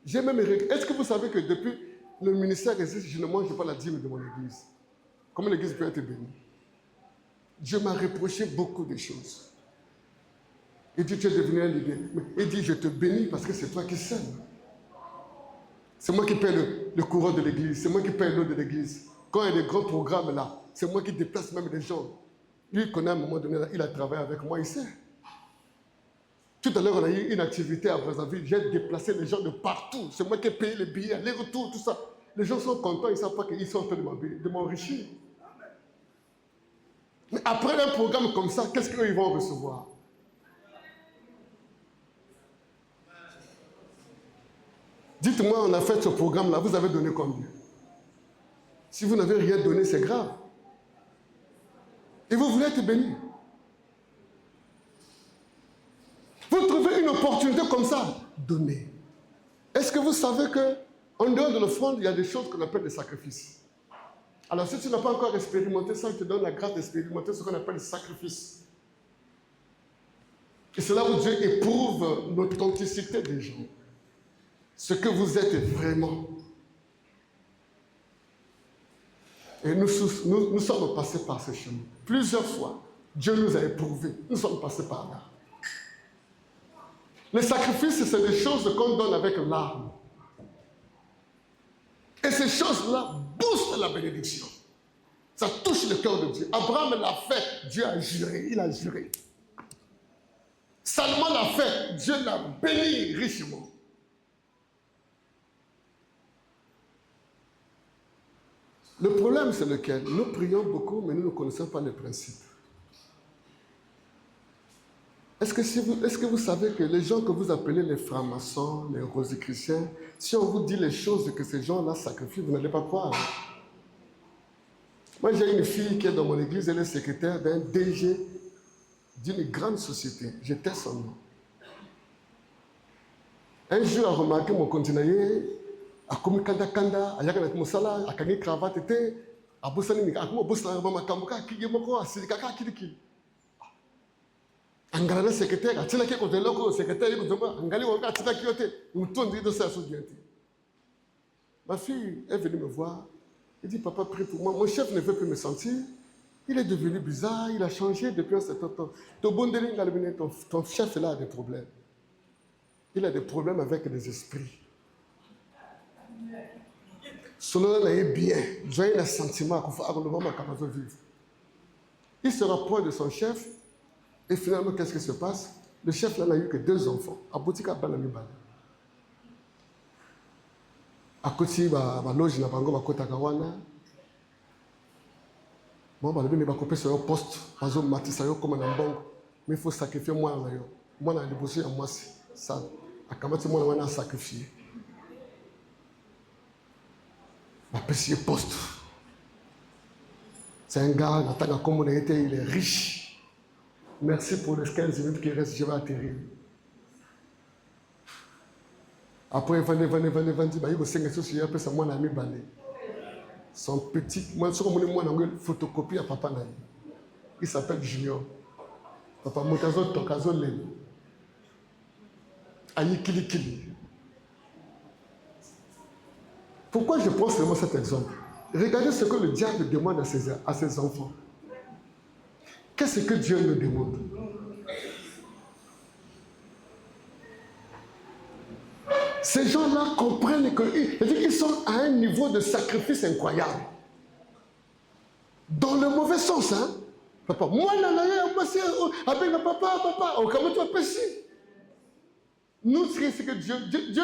J'ai même regretté. Est-ce que vous savez que depuis le ministère existe, je ne mange pas la dîme de mon église? Comment l'église peut être bénie? Dieu m'a reproché beaucoup de choses. Il dit, tu es devenu un leader. Il dit, je te bénis parce que c'est toi qui sèmes. C'est moi qui paie le courant de l'église. C'est moi qui paie l'eau de l'église. Quand il y a des grands programmes là, c'est moi qui déplace même les gens. Lui, qu'on a à un moment donné, il a travaillé avec moi, il sait. Tout à l'heure, on a eu une activité à Brazzaville. J'ai déplacé les gens de partout. C'est moi qui ai payé les billets, les retours, tout ça. Les gens sont contents, ils ne savent pas qu'ils sont en train de m'enrichir. Mais après un programme comme ça, qu'est-ce qu'ils vont recevoir? Dites-moi, on a fait ce programme-là, vous avez donné combien? Si vous n'avez rien donné, c'est grave. Et vous voulez être béni. Vous trouvez une opportunité comme ça, donnez. Est-ce que vous savez qu'en dehors de l'offrande, il y a des choses qu'on appelle des sacrifices? Alors si tu n'as pas encore expérimenté ça, je te donne la grâce d'expérimenter ce qu'on appelle le sacrifice. Et c'est là où Dieu éprouve l'authenticité des gens. Ce que vous êtes vraiment. Et nous sommes passés par ce chemin. Plusieurs fois, Dieu nous a éprouvés. Nous sommes passés par là. Les sacrifices, c'est des choses qu'on donne avec l'arme. Et ces choses-là boostent la bénédiction. Ça touche le cœur de Dieu. Abraham l'a fait, Dieu a juré, il a juré. Salomon l'a fait, Dieu l'a béni richement. Le problème, c'est lequel? Nous prions beaucoup, mais nous ne connaissons pas les principes. Est-ce que vous savez que les gens que vous appelez les francs-maçons, les rosicruciens, si on vous dit les choses que ces gens-là sacrifient, vous n'allez pas croire. Moi, j'ai une fille qui est dans mon église, elle est secrétaire d'un DG d'une grande société. J'étais son nom. Un jour, elle a remarqué mon continent. A komi kanda kanda, a yakana musala, a kangi cravate te, a busani ni a kuma busala mama kamuka kige moko asirika ka kiriki. Angala secrétaire, a tila ke ko de loko secrétaire ko zoma, angali wonga tita kiote, mutondi do sa sodienti. Ma fille est venue me voir, elle dit papa prie pour moi, mon chef ne veut plus me sentir, il est devenu bizarre, il a changé depuis un certain temps. Ton chef là a des problèmes. Il a des problèmes avec les esprits. Cela est bien. J'ai un sentiment qu'il faut vivre. Il se rapproche de son chef et finalement, qu'est-ce qui se passe? Le chef là n'a eu que 2 enfants. À Boutika Balami Bale. À côté, ma loge n'a pas encore ma côte Gawana. Moi, je vais couper sur un poste. Je vais matissa comme un bon. Mais il faut sacrifier moi. Moi, je vais bosser à moi. Ça. À comment moi, je vais sacrifier. Ma petit poste. C'est un gars, comme on était, il est riche. Merci pour les 15 minutes qui restent, je vais atterrir. Après, venez, son petit, moi, je photocopie à papa. Il s'appelle Junior. Papa Moutazo Tokazo Lelo. Aïe Kili Kili. Pourquoi je prends seulement cet exemple? Regardez ce que le diable demande à ses enfants. Qu'est-ce que Dieu me demande? Ces gens-là comprennent qu'ils sont à un niveau de sacrifice incroyable. Dans le mauvais sens, hein? Papa, moi, papa, au cas où tu as péché. Nous, c'est que Dieu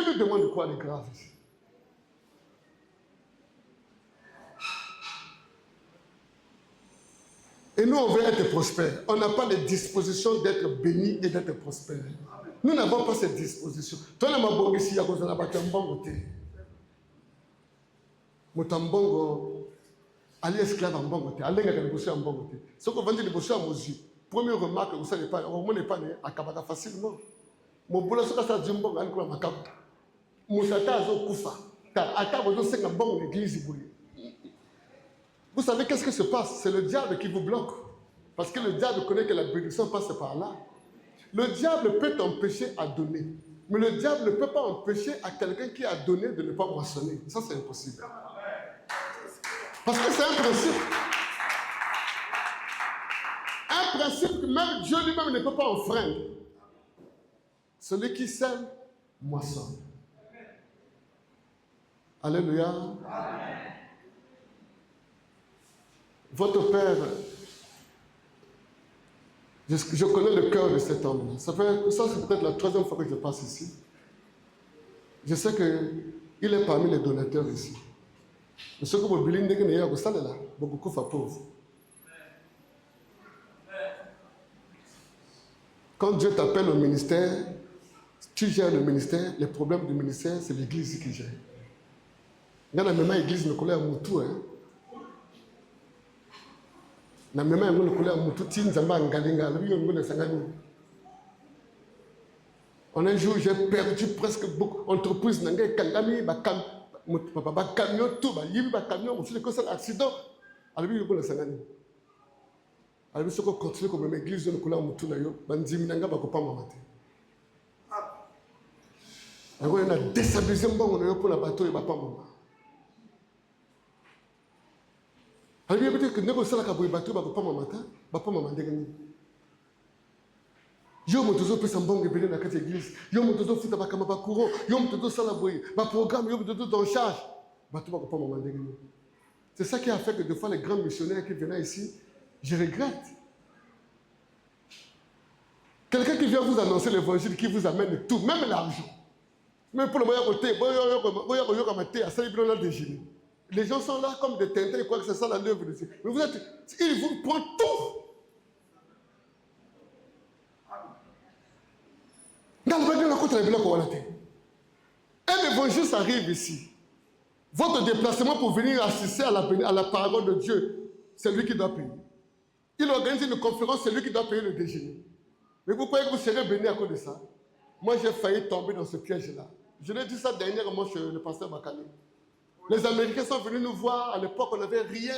nous demande quoi de grave? Et nous, on veut être prospères. On n'a pas les dispositions d'être bénis et d'être prospères. Nous n'avons pas cette disposition. Toi, tu as dit ici, il y a un bon côté. Mutambongo, allez esclave en bon côté. Allez négocier en bon côté. Ce qu'on va dire, négocier en mesure. Première remarque, vous ne savez pas, on n'est pas à Kabaka facilement. Mon boulot, c'est que ça dit, on va aller à Makab. Moussata a Koufa. Ata, vous savez, c'est un bon église. Vous savez qu'est-ce qui se passe? C'est le diable qui vous bloque. Parce que le diable connaît que la bénédiction passe par là. Le diable peut t'empêcher à donner. Mais le diable ne peut pas empêcher à quelqu'un qui a donné de ne pas moissonner. Ça, c'est impossible. Parce que c'est un principe. Un principe que même Dieu lui-même ne peut pas enfreindre. Celui qui sème, moissonne. Alléluia. Amen. Votre père, je connais le cœur de cet homme. Ça, c'est peut-être la 3e fois que je passe ici. Je sais qu'il est parmi les donateurs ici. Je sais que vous avez beaucoup de pauvres. Quand Dieu t'appelle au ministère, tu gères le ministère, les problèmes du ministère, c'est l'église qui gère. Il y a même l'église ne connaît pas tout. Na mema yango le couleur mutu tinzamba ngalinga lui on le sangani. En un jour j'ai perdu presque beaucoup entreprise nanga kangami ba camion tout ba yibi ba camion on fait que ça accident alors lui on le sangani. Alors ce qu'on continue comme église le couleur mutu na yo bandimi nanga ba ko pa mamate. Alors on a déstabilisé mbongo na yo pour la bateau et ba pa mama. Alors, il y a peut-être que nous sommes là pour les bateaux, nous ne sommes pas là. Yo mo tozo pesa mbongo ebele na kati église. Yo mo tozo futa bakama ba courant. Yo mo tozo sala boye. Ba programme yo mo tozo dans charge. Bato ba ko pa mama ndenge. C'est ça qui a fait que des fois les grands missionnaires qui venaient ici, je regrette. Quelqu'un qui vient vous annoncer l'évangile, qui vous amène tout, même l'argent. Même pour le moyen côté, les gens sont là comme des tintins, ils croient que c'est ça la l'œuvre de Dieu. Mais il vous prend tout. Un évangile arrive ici. Votre déplacement pour venir assister à la parole de Dieu, c'est lui qui doit payer. Il organise une conférence, c'est lui qui doit payer le déjeuner. Mais vous croyez que vous serez béni à cause de ça? Moi, j'ai failli tomber dans ce piège-là. Je l'ai dit ça dernièrement chez le pasteur Bakali. Les Américains sont venus nous voir. À l'époque, on n'avait rien.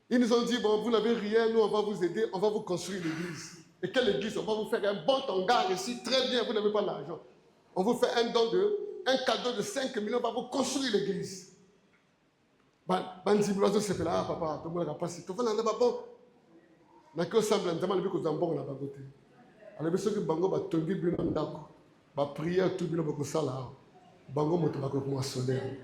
Ils nous ont dit, bon, vous n'avez rien, nous, on va vous aider, on va vous construire l'église. Et quelle église? On va vous faire un bon hangar ici, très bien, vous n'avez pas l'argent. On vous fait un cadeau de 5 millions, on va vous construire l'église. Papa, tout le monde a passé. Tout le monde a passé. Na ko semble ndama lebi ko zambongo na bagote ala biso ki bango ba tongi bino ndako ba prière tout bino ko sala bango moto ba ko mo solaire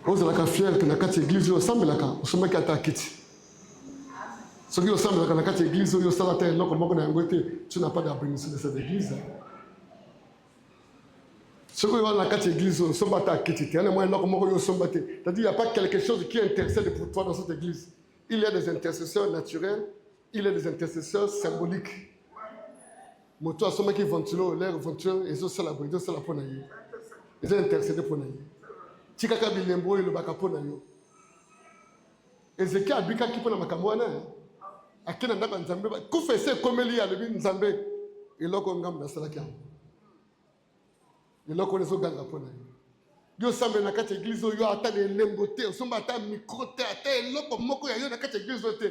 ozala ka fier que na kati église yo semble la ka osoma ki atakiti soki osamba na kati église yo sala te loko moko na ngote tu n'as pas d'abrémission de cette église. C'est-à-dire, il n'y a pas quelque chose qui intercède pour toi dans cette église. Il y a des intercesseurs naturels, il y a des intercesseurs symboliques. Moto a somme qui ventilo, l'air ventilo, et ça la bride, ça la ponaille. Ils ont intercédé pour naïe. Tikaka bilembo et le bakapo naïo. Ezekiel abika qui pona makamwana. Akena ndaka nzambe. Kufese komeli ya lebi nzambe. Iloko ngam na salaki. Il a connu ganga pona. Yo sambe na kati église yo ata de lembote, o somba ata micro te ata eloko moko ya yo na kati église te.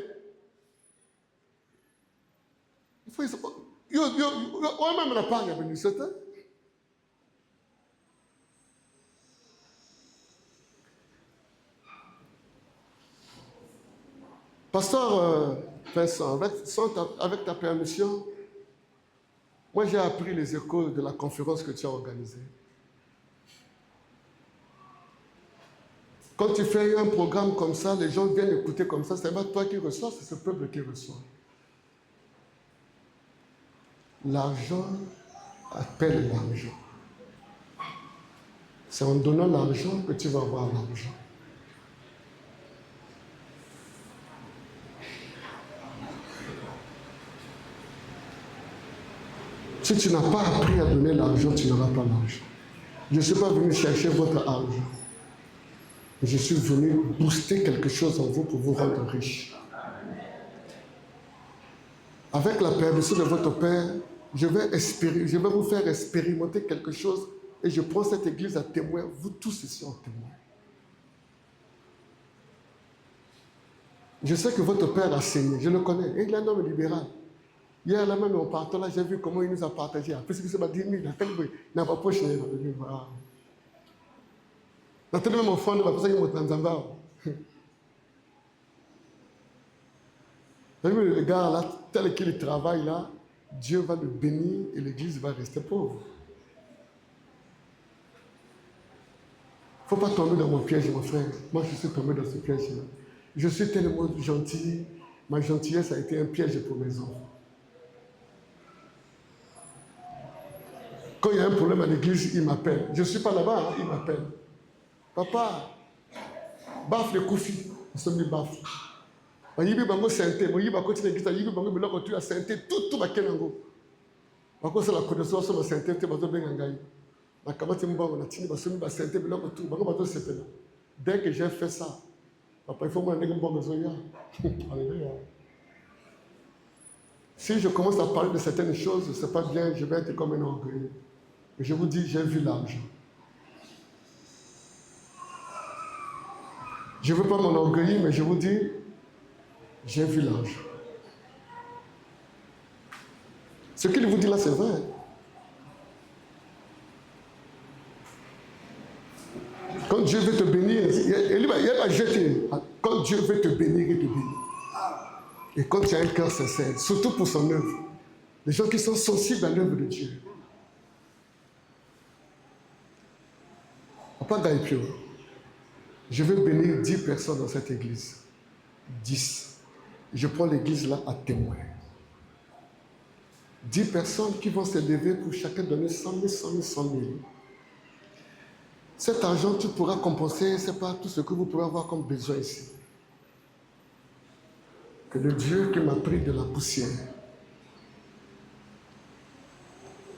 Il faut yo o même na panga beni sota. Pasteur Vincent, avec ta permission, moi, j'ai appris les échos de la conférence que tu as organisée. Quand tu fais un programme comme ça, les gens viennent écouter comme ça, c'est pas toi qui reçois, c'est ce peuple qui reçoit. L'argent appelle l'argent. C'est en donnant l'argent que tu vas avoir l'argent. Si tu n'as pas appris à donner l'argent, tu n'auras pas l'argent. Je ne suis pas venu chercher votre argent. Je suis venu booster quelque chose en vous pour vous rendre riche. Avec la permission de votre Père, je vais vous faire expérimenter quelque chose et je prends cette église à témoin, vous tous ici en témoin. Je sais que votre Père a saigné, je le connais, et il est un homme libéral. Hier, là même, en partant là, j'ai vu comment il nous a partagé. Après, ce que ça m'a dit, il n'a pas poché. Il n'a pas même enfant, il n'a pas ça qu'il m'a dit. Le gars là, tel qu'il travaille là, Dieu va le bénir et l'église va rester pauvre. Il ne faut pas tomber dans mon piège, mon frère. Moi, je suis tombé dans ce piège-là. Je suis tellement gentil. Ma gentillesse a été un piège pour mes enfants. Quand il y a un problème à l'église, il m'appelle. Je ne suis pas là-bas, hein, il m'appelle. Papa, baf le koufi. On se dit baf. Yibi bango santé, moi yibi continuer l'église, yibi bango biloko tu a santé, tout va kenango. Bako c'est la connaissance de la santé, te bazo bengangai. Na kamati mbongo na tini basumi ba santé biloko tout, bango bazo sepela. Dès que j'ai fait ça, papa il faut moi ndenge mbongo zoya. Alléluia. Si je commence à parler de certaines choses, c'est pas bien, je vais être comme un orgueil. Et je vous dis, j'ai vu l'argent. Je ne veux pas m'enorgueillir, mais je vous dis, j'ai vu l'argent. Ce qu'il vous dit là, c'est vrai. Quand Dieu veut te bénir, il va jeter. Quand Dieu veut te bénir, il te bénit. Et quand tu as un cœur sincère, surtout pour son œuvre, Les gens qui sont sensibles à l'œuvre de Dieu. Papa Gaïpio, je veux bénir 10 personnes dans cette église. 10. Je prends l'église là à témoin. 10 personnes qui vont se lever pour chacun donner 100 000, 100 000, 100 000. Cet argent, tu pourras compenser, c'est pas tout ce que vous pourrez avoir comme besoin ici. Que le Dieu qui m'a pris de la poussière,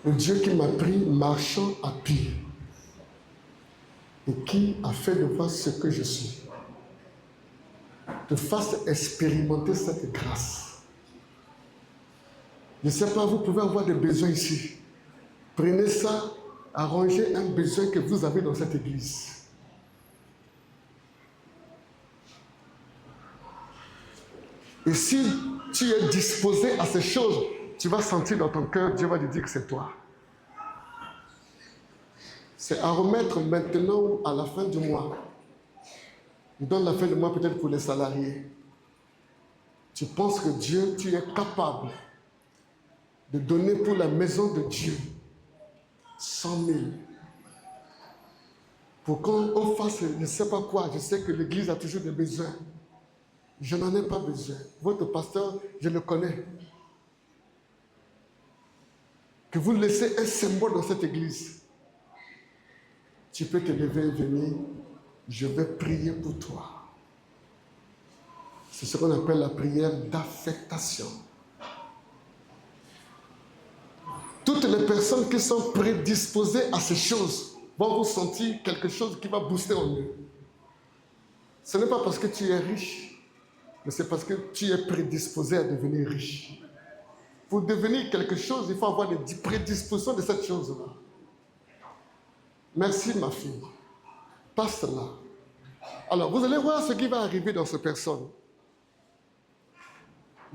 le Dieu qui m'a pris marchant à pied et qui a fait de moi ce que je suis, te fasse expérimenter cette grâce. Je ne sais pas, vous pouvez avoir des besoins ici. Prenez ça, arrangez un besoin que vous avez dans cette église. Et si tu es disposé à ces choses, tu vas sentir dans ton cœur, Dieu va te dire que c'est toi. C'est à remettre maintenant à la fin du mois. Je donne la fin du mois peut-être pour les salariés. Tu penses que Dieu, tu es capable de donner pour la maison de Dieu 100 000. Pour qu'on fasse je ne sais pas quoi, je sais que l'église a toujours des besoins. Je n'en ai pas besoin. Votre pasteur, je le connais. Que vous laissez un symbole dans cette église. Tu peux te lever et venir. Je vais prier pour toi. C'est ce qu'on appelle la prière d'affectation. Toutes les personnes qui sont prédisposées à ces choses vont vous sentir quelque chose qui va booster en eux. Ce n'est pas parce que tu es riche, mais c'est parce que tu es prédisposé à devenir riche. Pour devenir quelque chose, il faut avoir des prédispositions de cette chose-là. Merci ma fille. Passe là. Alors, vous allez voir ce qui va arriver dans cette personne.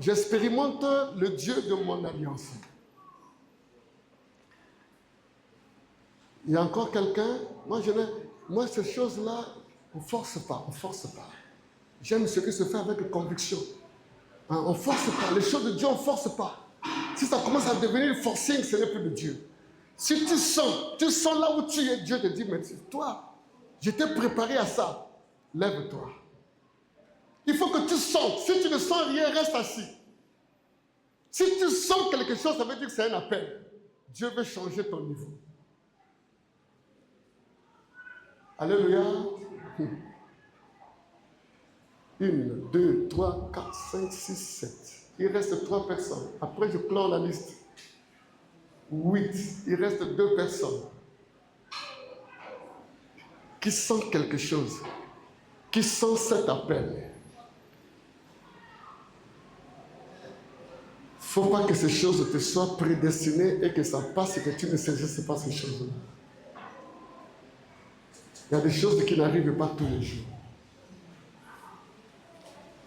J'expérimente le Dieu de mon alliance. Il y a encore quelqu'un, moi ces choses-là, on ne force pas. J'aime ce qui se fait avec conviction. Hein, on ne force pas. Les choses de Dieu, on ne force pas. Si ça commence à devenir forcing, ce n'est plus de Dieu. Si tu sens là où tu es, Dieu te dit, mais toi, je t'ai préparé à ça. Lève-toi. Il faut que tu sentes. Si tu ne sens rien, reste assis. Si tu sens quelque chose, ça veut dire que c'est un appel. Dieu veut changer ton niveau. Alléluia. 1, 2, 3, 4, 5, 6, 7. Il reste 3 personnes. Après, je clore la liste. 8. Il reste 2 personnes. Qui sentent quelque chose. Qui sentent cet appel. Il ne faut pas que ces choses te soient prédestinées et que ça passe et que tu ne saisisses pas ces choses-là. Il y a des choses qui n'arrivent pas tous les jours.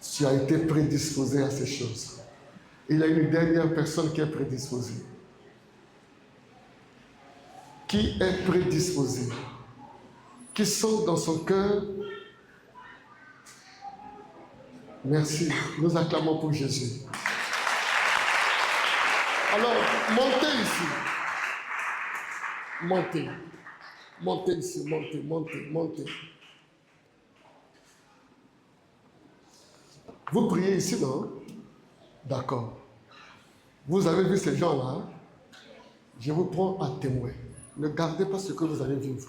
Tu as été prédisposé à ces choses. Il y a une dernière personne qui est prédisposée. Qui est prédisposée? Qui sent dans son cœur. Merci. Nous acclamons pour Jésus. Alors, montez ici. Montez. Montez ici, montez. Vous priez ici, non? D'accord. Vous avez vu ces gens-là? Je vous prends à témoin. Ne gardez pas ce que vous allez vivre.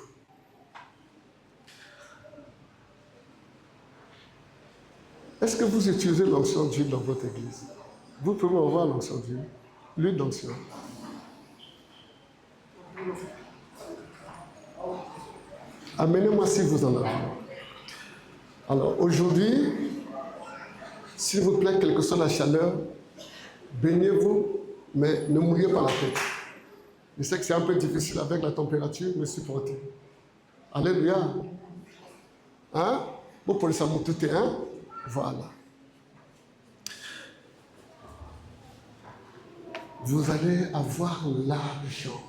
Est-ce que vous utilisez l'onction d'huile dans votre église? Vous pouvez avoir l'onction d'huile. L'huile d'onction. Amenez-moi si vous en avez. Alors aujourd'hui, s'il vous plaît, quelle que soit la chaleur, baignez-vous, mais ne mouillez pas la tête. Je sais que c'est un peu difficile avec la température, mais supportez. Alléluia. Hein? Vous pouvez ça monter, hein? Voilà. Vous allez avoir l'argent.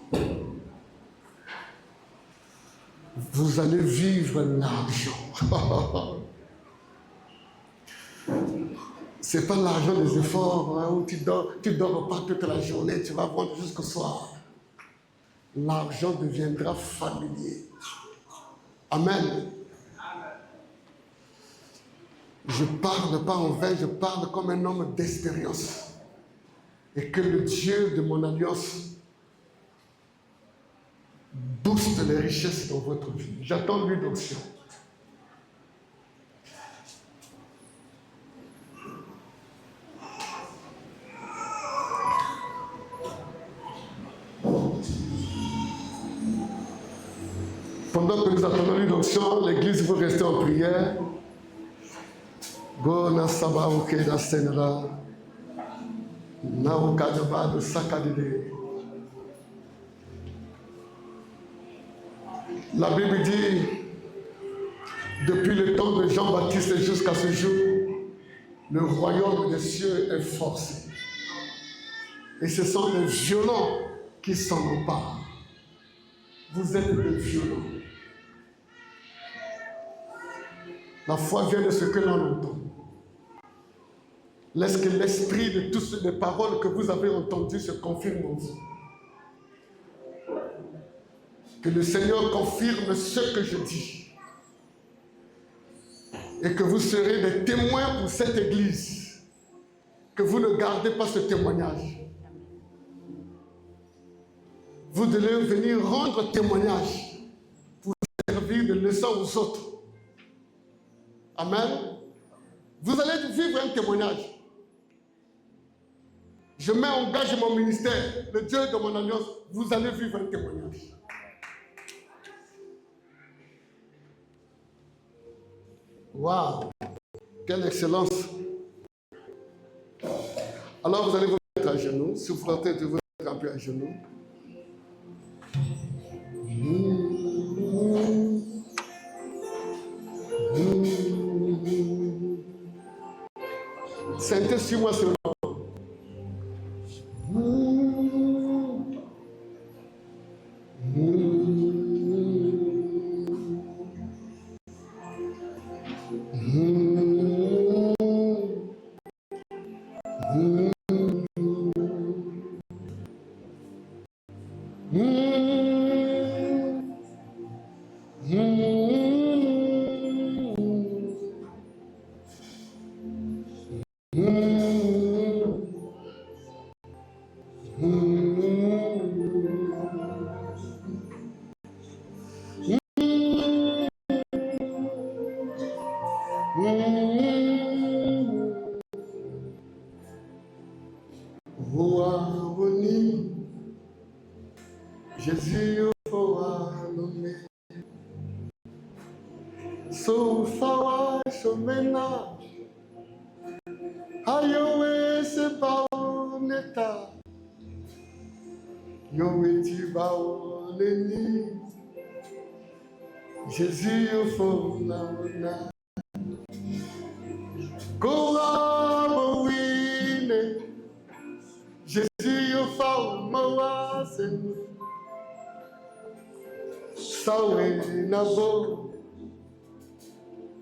Vous allez vivre l'argent. n'est pas l'argent des efforts hein, où tu dors pas toute la journée, tu vas vendre jusqu'au soir. L'argent deviendra familier. Amen. Je parle pas en vain, je parle comme un homme d'expérience. Et que le Dieu de mon alliance booste les richesses dans votre vie. J'attends l'huile d'onction. Pendant que nous attendons l'huile d'onction, l'église veut rester en prière. Bona saba oke da senera. Na okadaba de sakadide. La Bible dit, depuis le temps de Jean-Baptiste jusqu'à ce jour, le royaume des cieux est forcé. Et ce sont les violents qui s'en emparent. Vous êtes des violents. La foi vient de ce que l'on entend. Laisse que l'esprit de toutes les paroles que vous avez entendues se confirme en vous. Que le Seigneur confirme ce que je dis. Et que vous serez des témoins pour cette église. Que vous ne gardez pas ce témoignage. Vous devez venir rendre témoignage pour servir de leçon aux autres. Amen. Vous allez vivre un témoignage. Je mets en gage mon ministère, le Dieu de mon alliance, vous allez vivre un témoignage. Waouh! Quelle excellence! Alors vous allez vous mettre à genoux. Si vous flottez, vous mettre un peu à genoux. Sentez sur moi seulement. Jésus fera nommer. Sofa shomena. Ayowe se baoneta. Yowe ti baoneni. Jésus fera nommer. Kora wine. Jésus fera nommer. Sawe nabo,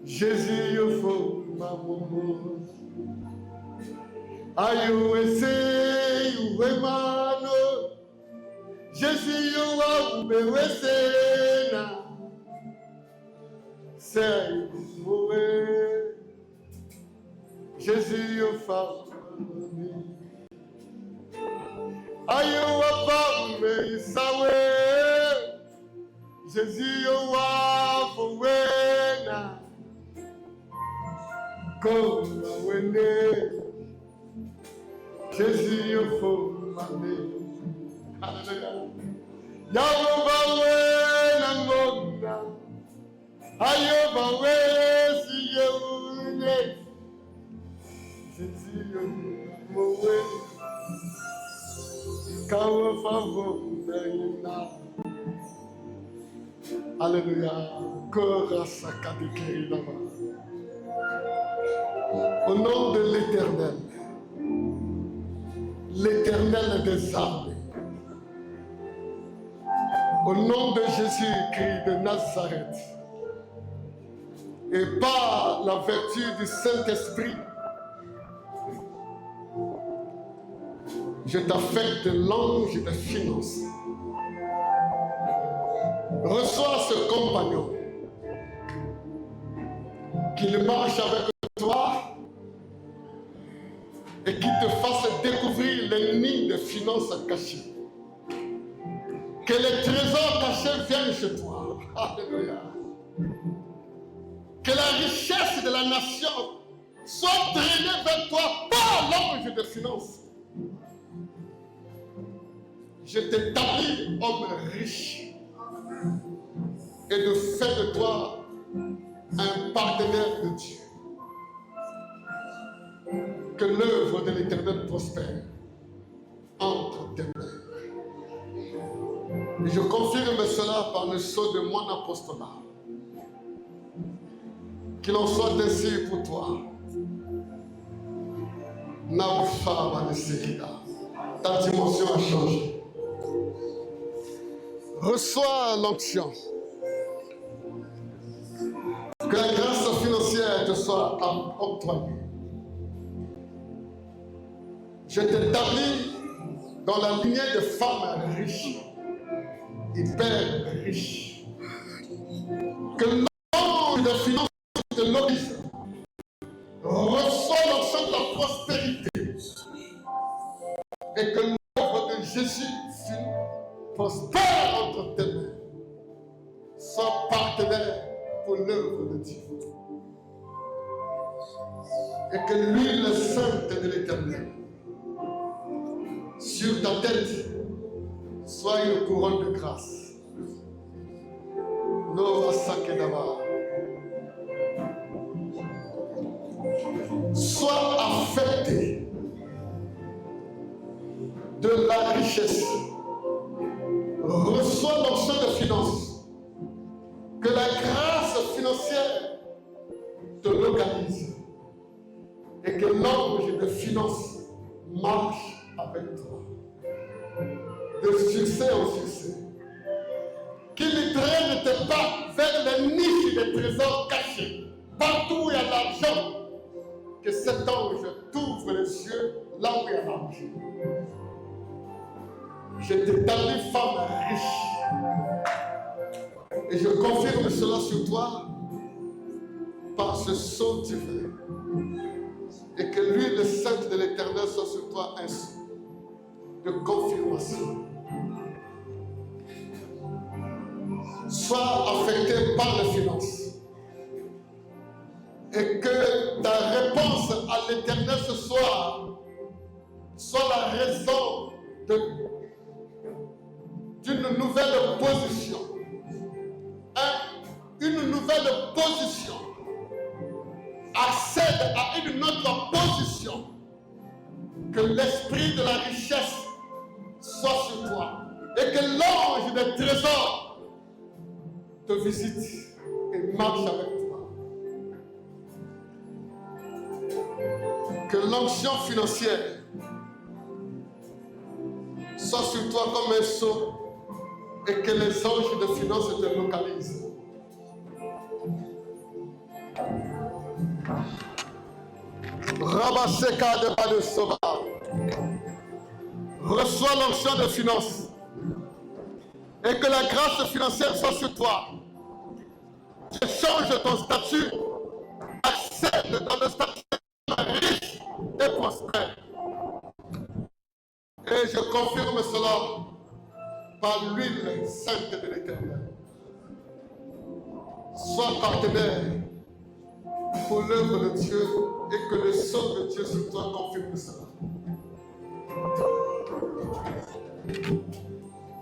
Jésus yofo mamomo. Ayo ese uwemano, Jésus yowa ubewesena. Say uwe, Jésus yofa mami. Ayo wapa me isawe. Jésus yowa fowena comme wende Jésus yofo mame hallelujah yawo bawena ngona ayo bawesi yeune Jésus yomowe kawo favo na. Alléluia. Au nom de l'Éternel, l'Éternel des armées, au nom de Jésus-Christ de Nazareth, et par la vertu du Saint-Esprit, Je t'affecte l'ange des finances. Reçois ce compagnon qui marche avec toi et qui te fasse découvrir les nids de finances cachées. Que les trésors cachés viennent chez toi. Alléluia. Que la richesse de la nation soit drainée vers toi par l'ange de finances. Je t'établis homme riche et de fais de toi un partenaire de Dieu. Que l'œuvre de l'Éternel prospère entre tes mains. Et je confirme cela par le sceau de mon apostolat. Qu'il en soit ainsi pour toi. Naofa Manesekida. Ta dimension a changé. Reçois l'onction. Que la grâce financière te soit octroyée. Je t'établis dans la lignée de femmes riches, hyper riches. Que l'ange de finances de l'Église reçoit l'onction de la prospérité. Et que l'œuvre de Jésus prospère entre tes mains. Sois partenaire pour l'œuvre de Dieu. Et que l'huile sainte de l'Éternel sur ta tête soit une couronne de grâce. Nova Sakedava. Sois affecté de la richesse. Reçois l'onction de finances. Que la grâce financière te localise. Et que l'ange de finances marche avec toi. De succès en succès. Qu'il ne traîne tes pas vers les niches des trésors cachés. Partout où il y a de l'argent. Que cet ange t'ouvre les yeux là où il y a l'argent. Je t'établis femme riche. Et je confirme cela sur toi par ce sceau divin. Et que l'huile sainte de l'Éternel soit sur toi un sceau de confirmation. Sois affecté par les finances. Et que ta réponse à l'Éternel ce soir soit la raison d'une nouvelle position. Une nouvelle position accède à une autre position. Que l'esprit de la richesse soit sur toi. Et que l'ange des trésors te visite et marche avec toi. Que l'onction financière soit sur toi comme un sceau et que les anges de finances te localisent. Rabaseka de Badesova. Reçois l'onction de finances et que la grâce financière soit sur toi. Je change ton statut, accède dans le statut riche et prospère. Et je confirme cela par l'huile sainte de l'Éternel. Sois partenaire pour l'œuvre de Dieu et que le sceau de Dieu sur toi confirme cela.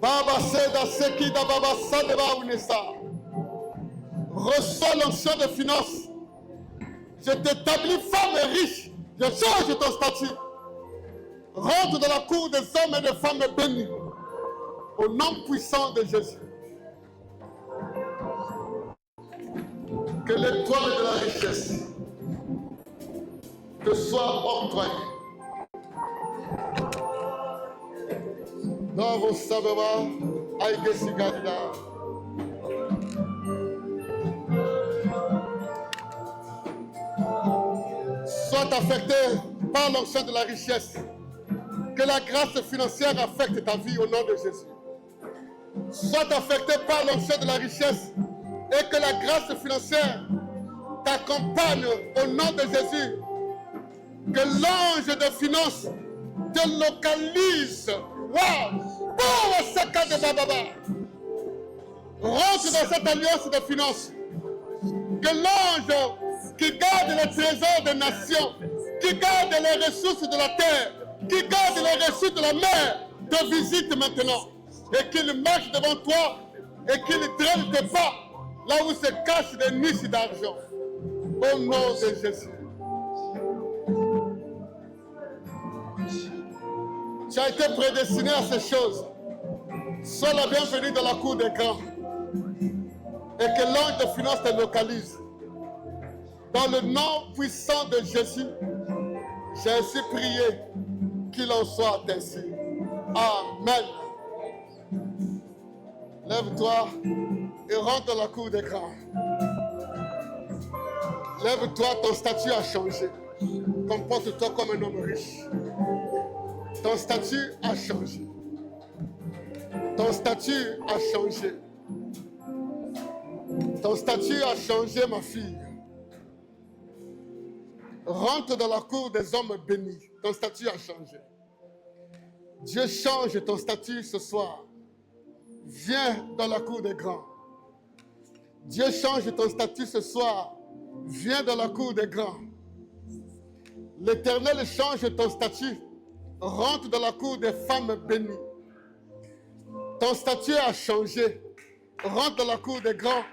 Baba Seda Sekida Baba Sadeva Unesa. Reçois l'onction de finances. Je t'établis femme et riche. Je change ton statut. Rentre dans la cour des hommes et des femmes bénis. Au nom puissant de Jésus. Que l'étoile de la richesse te soit octroyée. Dans vos sababa, Aïgesigadida. Sois affecté par l'onction de la richesse. Que la grâce financière affecte ta vie au nom de Jésus. Sois affecté par l'onction de la richesse et que la grâce financière t'accompagne au nom de Jésus. Que l'ange de finance te localise. Waouh! Rentre dans cette alliance de finances. Que l'ange qui garde les trésors des nations, qui garde les ressources de la terre, qui garde les ressources de la mer, te visite maintenant. Et qu'il marche devant toi et qu'il draine tes pas là où se cachent des niches d'argent. Au nom de Jésus. Tu as été prédestiné à ces choses. Sois la bienvenue dans la cour des grands. Et que l'ange de finance te localise. Dans le nom puissant de Jésus, j'ai ainsi prié qu'il en soit ainsi. Amen. Lève-toi et rentre dans la cour des grands. Lève-toi, ton statut a changé. Comporte-toi comme un homme riche. Ton statut a changé. Ton statut a changé. Ton statut a changé, ma fille. Rentre dans la cour des hommes bénis. Ton statut a changé. Dieu change ton statut ce soir. Viens dans la cour des grands. Dieu change ton statut ce soir. Viens dans la cour des grands. L'Éternel change ton statut. Rentre dans la cour des femmes bénies. Ton statut a changé. Rentre dans la cour des grands.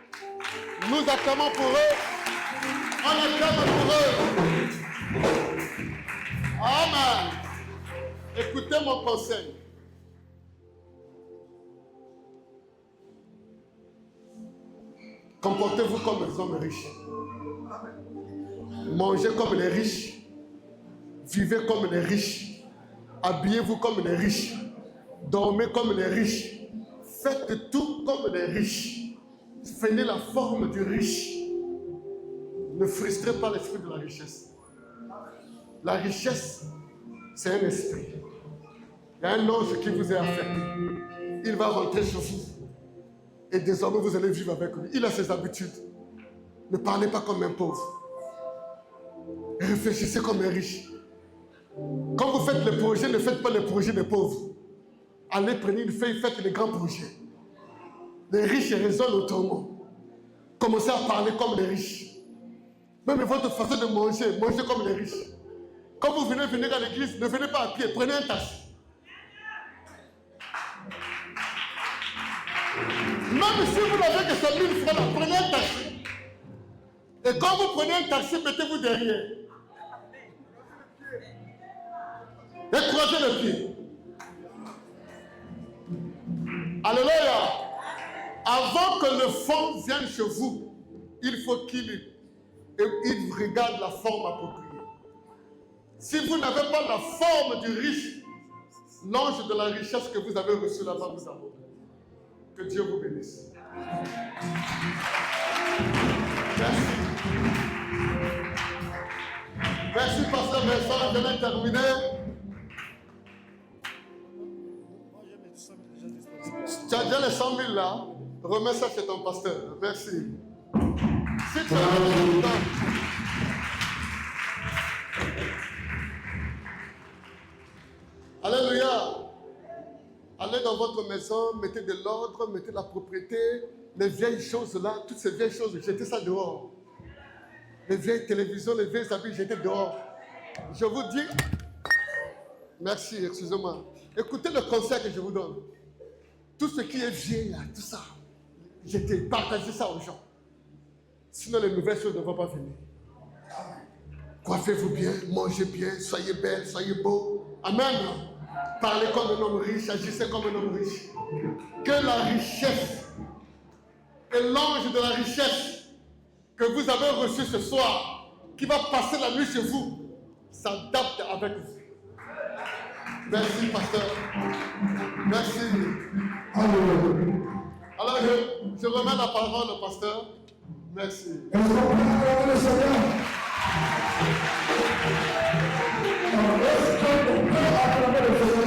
Nous acclamons pour eux. On acclame pour eux. Amen. Écoutez mon conseil. Comportez-vous comme les hommes riches. Mangez comme les riches. Vivez comme les riches. Habillez-vous comme les riches. Dormez comme les riches. Faites tout comme les riches. Faites la forme du riche. Ne frustrez pas l'esprit de la richesse. La richesse, c'est un esprit. Il y a un ange qui vous est affecté. Il va rentrer chez vous. Et désormais, vous allez vivre avec lui. Il a ses habitudes. Ne parlez pas comme un pauvre. Réfléchissez comme un riche. Quand vous faites les projets, ne faites pas les projets des pauvres. Allez, prenez une feuille, faites les grands projets. Les riches raisonnent autrement. Commencez à parler comme les riches. Même votre façon de manger, mangez comme les riches. Quand vous venez à l'église, ne venez pas à pied, prenez un taxi. Même si vous n'avez que 100 000 francs, là, prenez un taxi. Et quand vous prenez un taxi, mettez-vous derrière. Et croisez le pied. Alléluia. Avant que le fonds vienne chez vous, il faut qu'il regarde la forme appropriée. Si vous n'avez pas la forme du riche, l'ange de la richesse que vous avez reçu là-bas vous abandonne. Que Dieu vous bénisse. Merci. Merci, pasteur Vincent. Je vais terminer. Tu as déjà les 100 000 là. Remets ça chez ton pasteur. Merci. Si tu as le temps. Alléluia. Allez dans votre maison, mettez de l'ordre, mettez la propriété, les vieilles choses là, toutes ces vieilles choses, jetez ça dehors. Les vieilles télévisions, les vieilles habits, jetez dehors. Je vous dis, merci, excusez-moi. Écoutez le conseil que je vous donne. Tout ce qui est vieil là, tout ça, jetez, partagez ça aux gens. Sinon les nouvelles choses ne vont pas venir. Coiffez-vous bien, mangez bien, soyez belle, soyez beau. Amen. Parlez comme un homme riche, agissez comme un homme riche. Que la richesse et l'ange de la richesse que vous avez reçu ce soir, qui va passer la nuit chez vous, s'adapte avec vous. Merci, pasteur. Merci. Alors, je remets la parole au pasteur. Merci. Est-ce qu'on peut acclamer le Seigneur? Est-ce qu'on peut acclamer le Seigneur?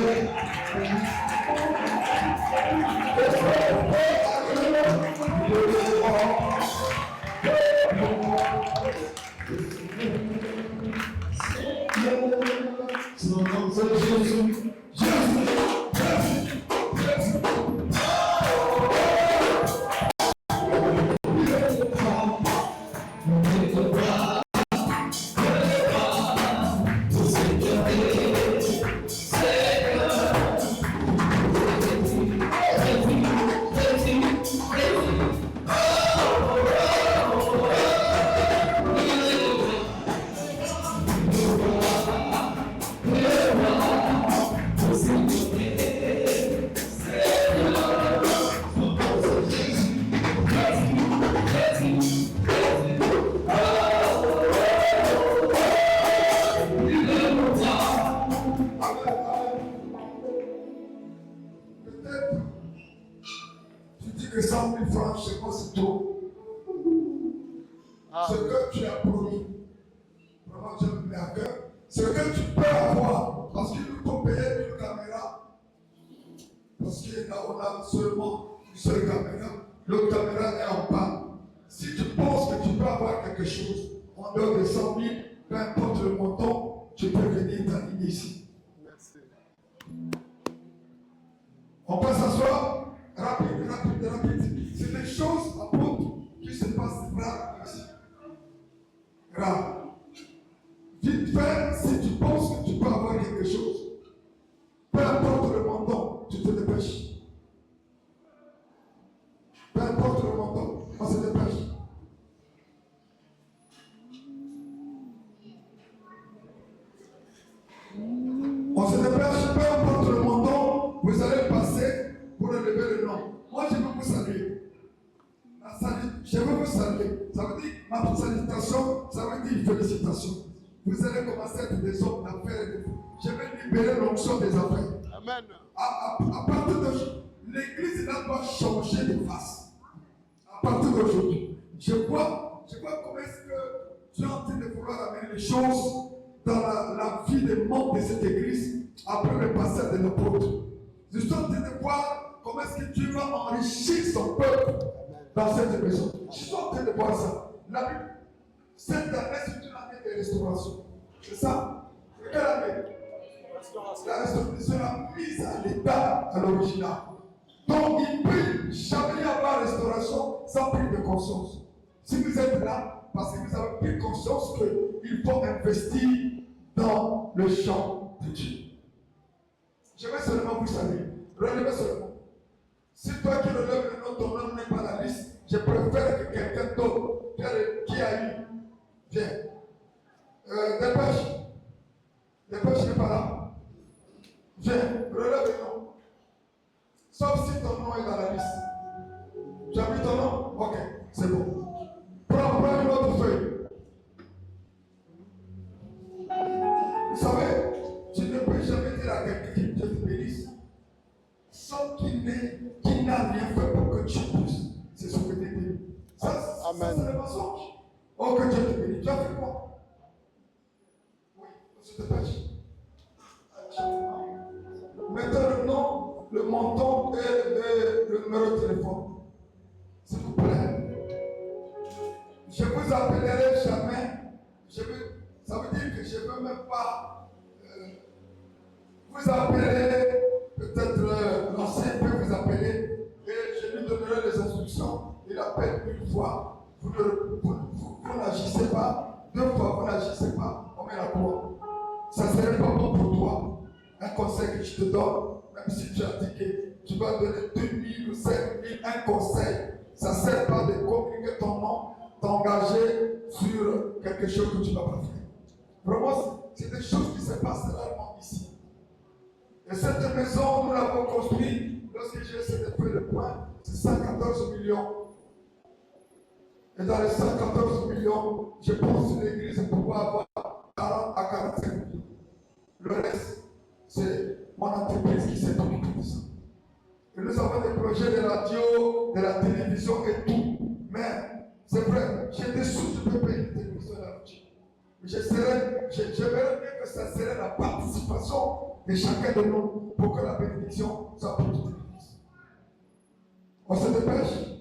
On se dépêche.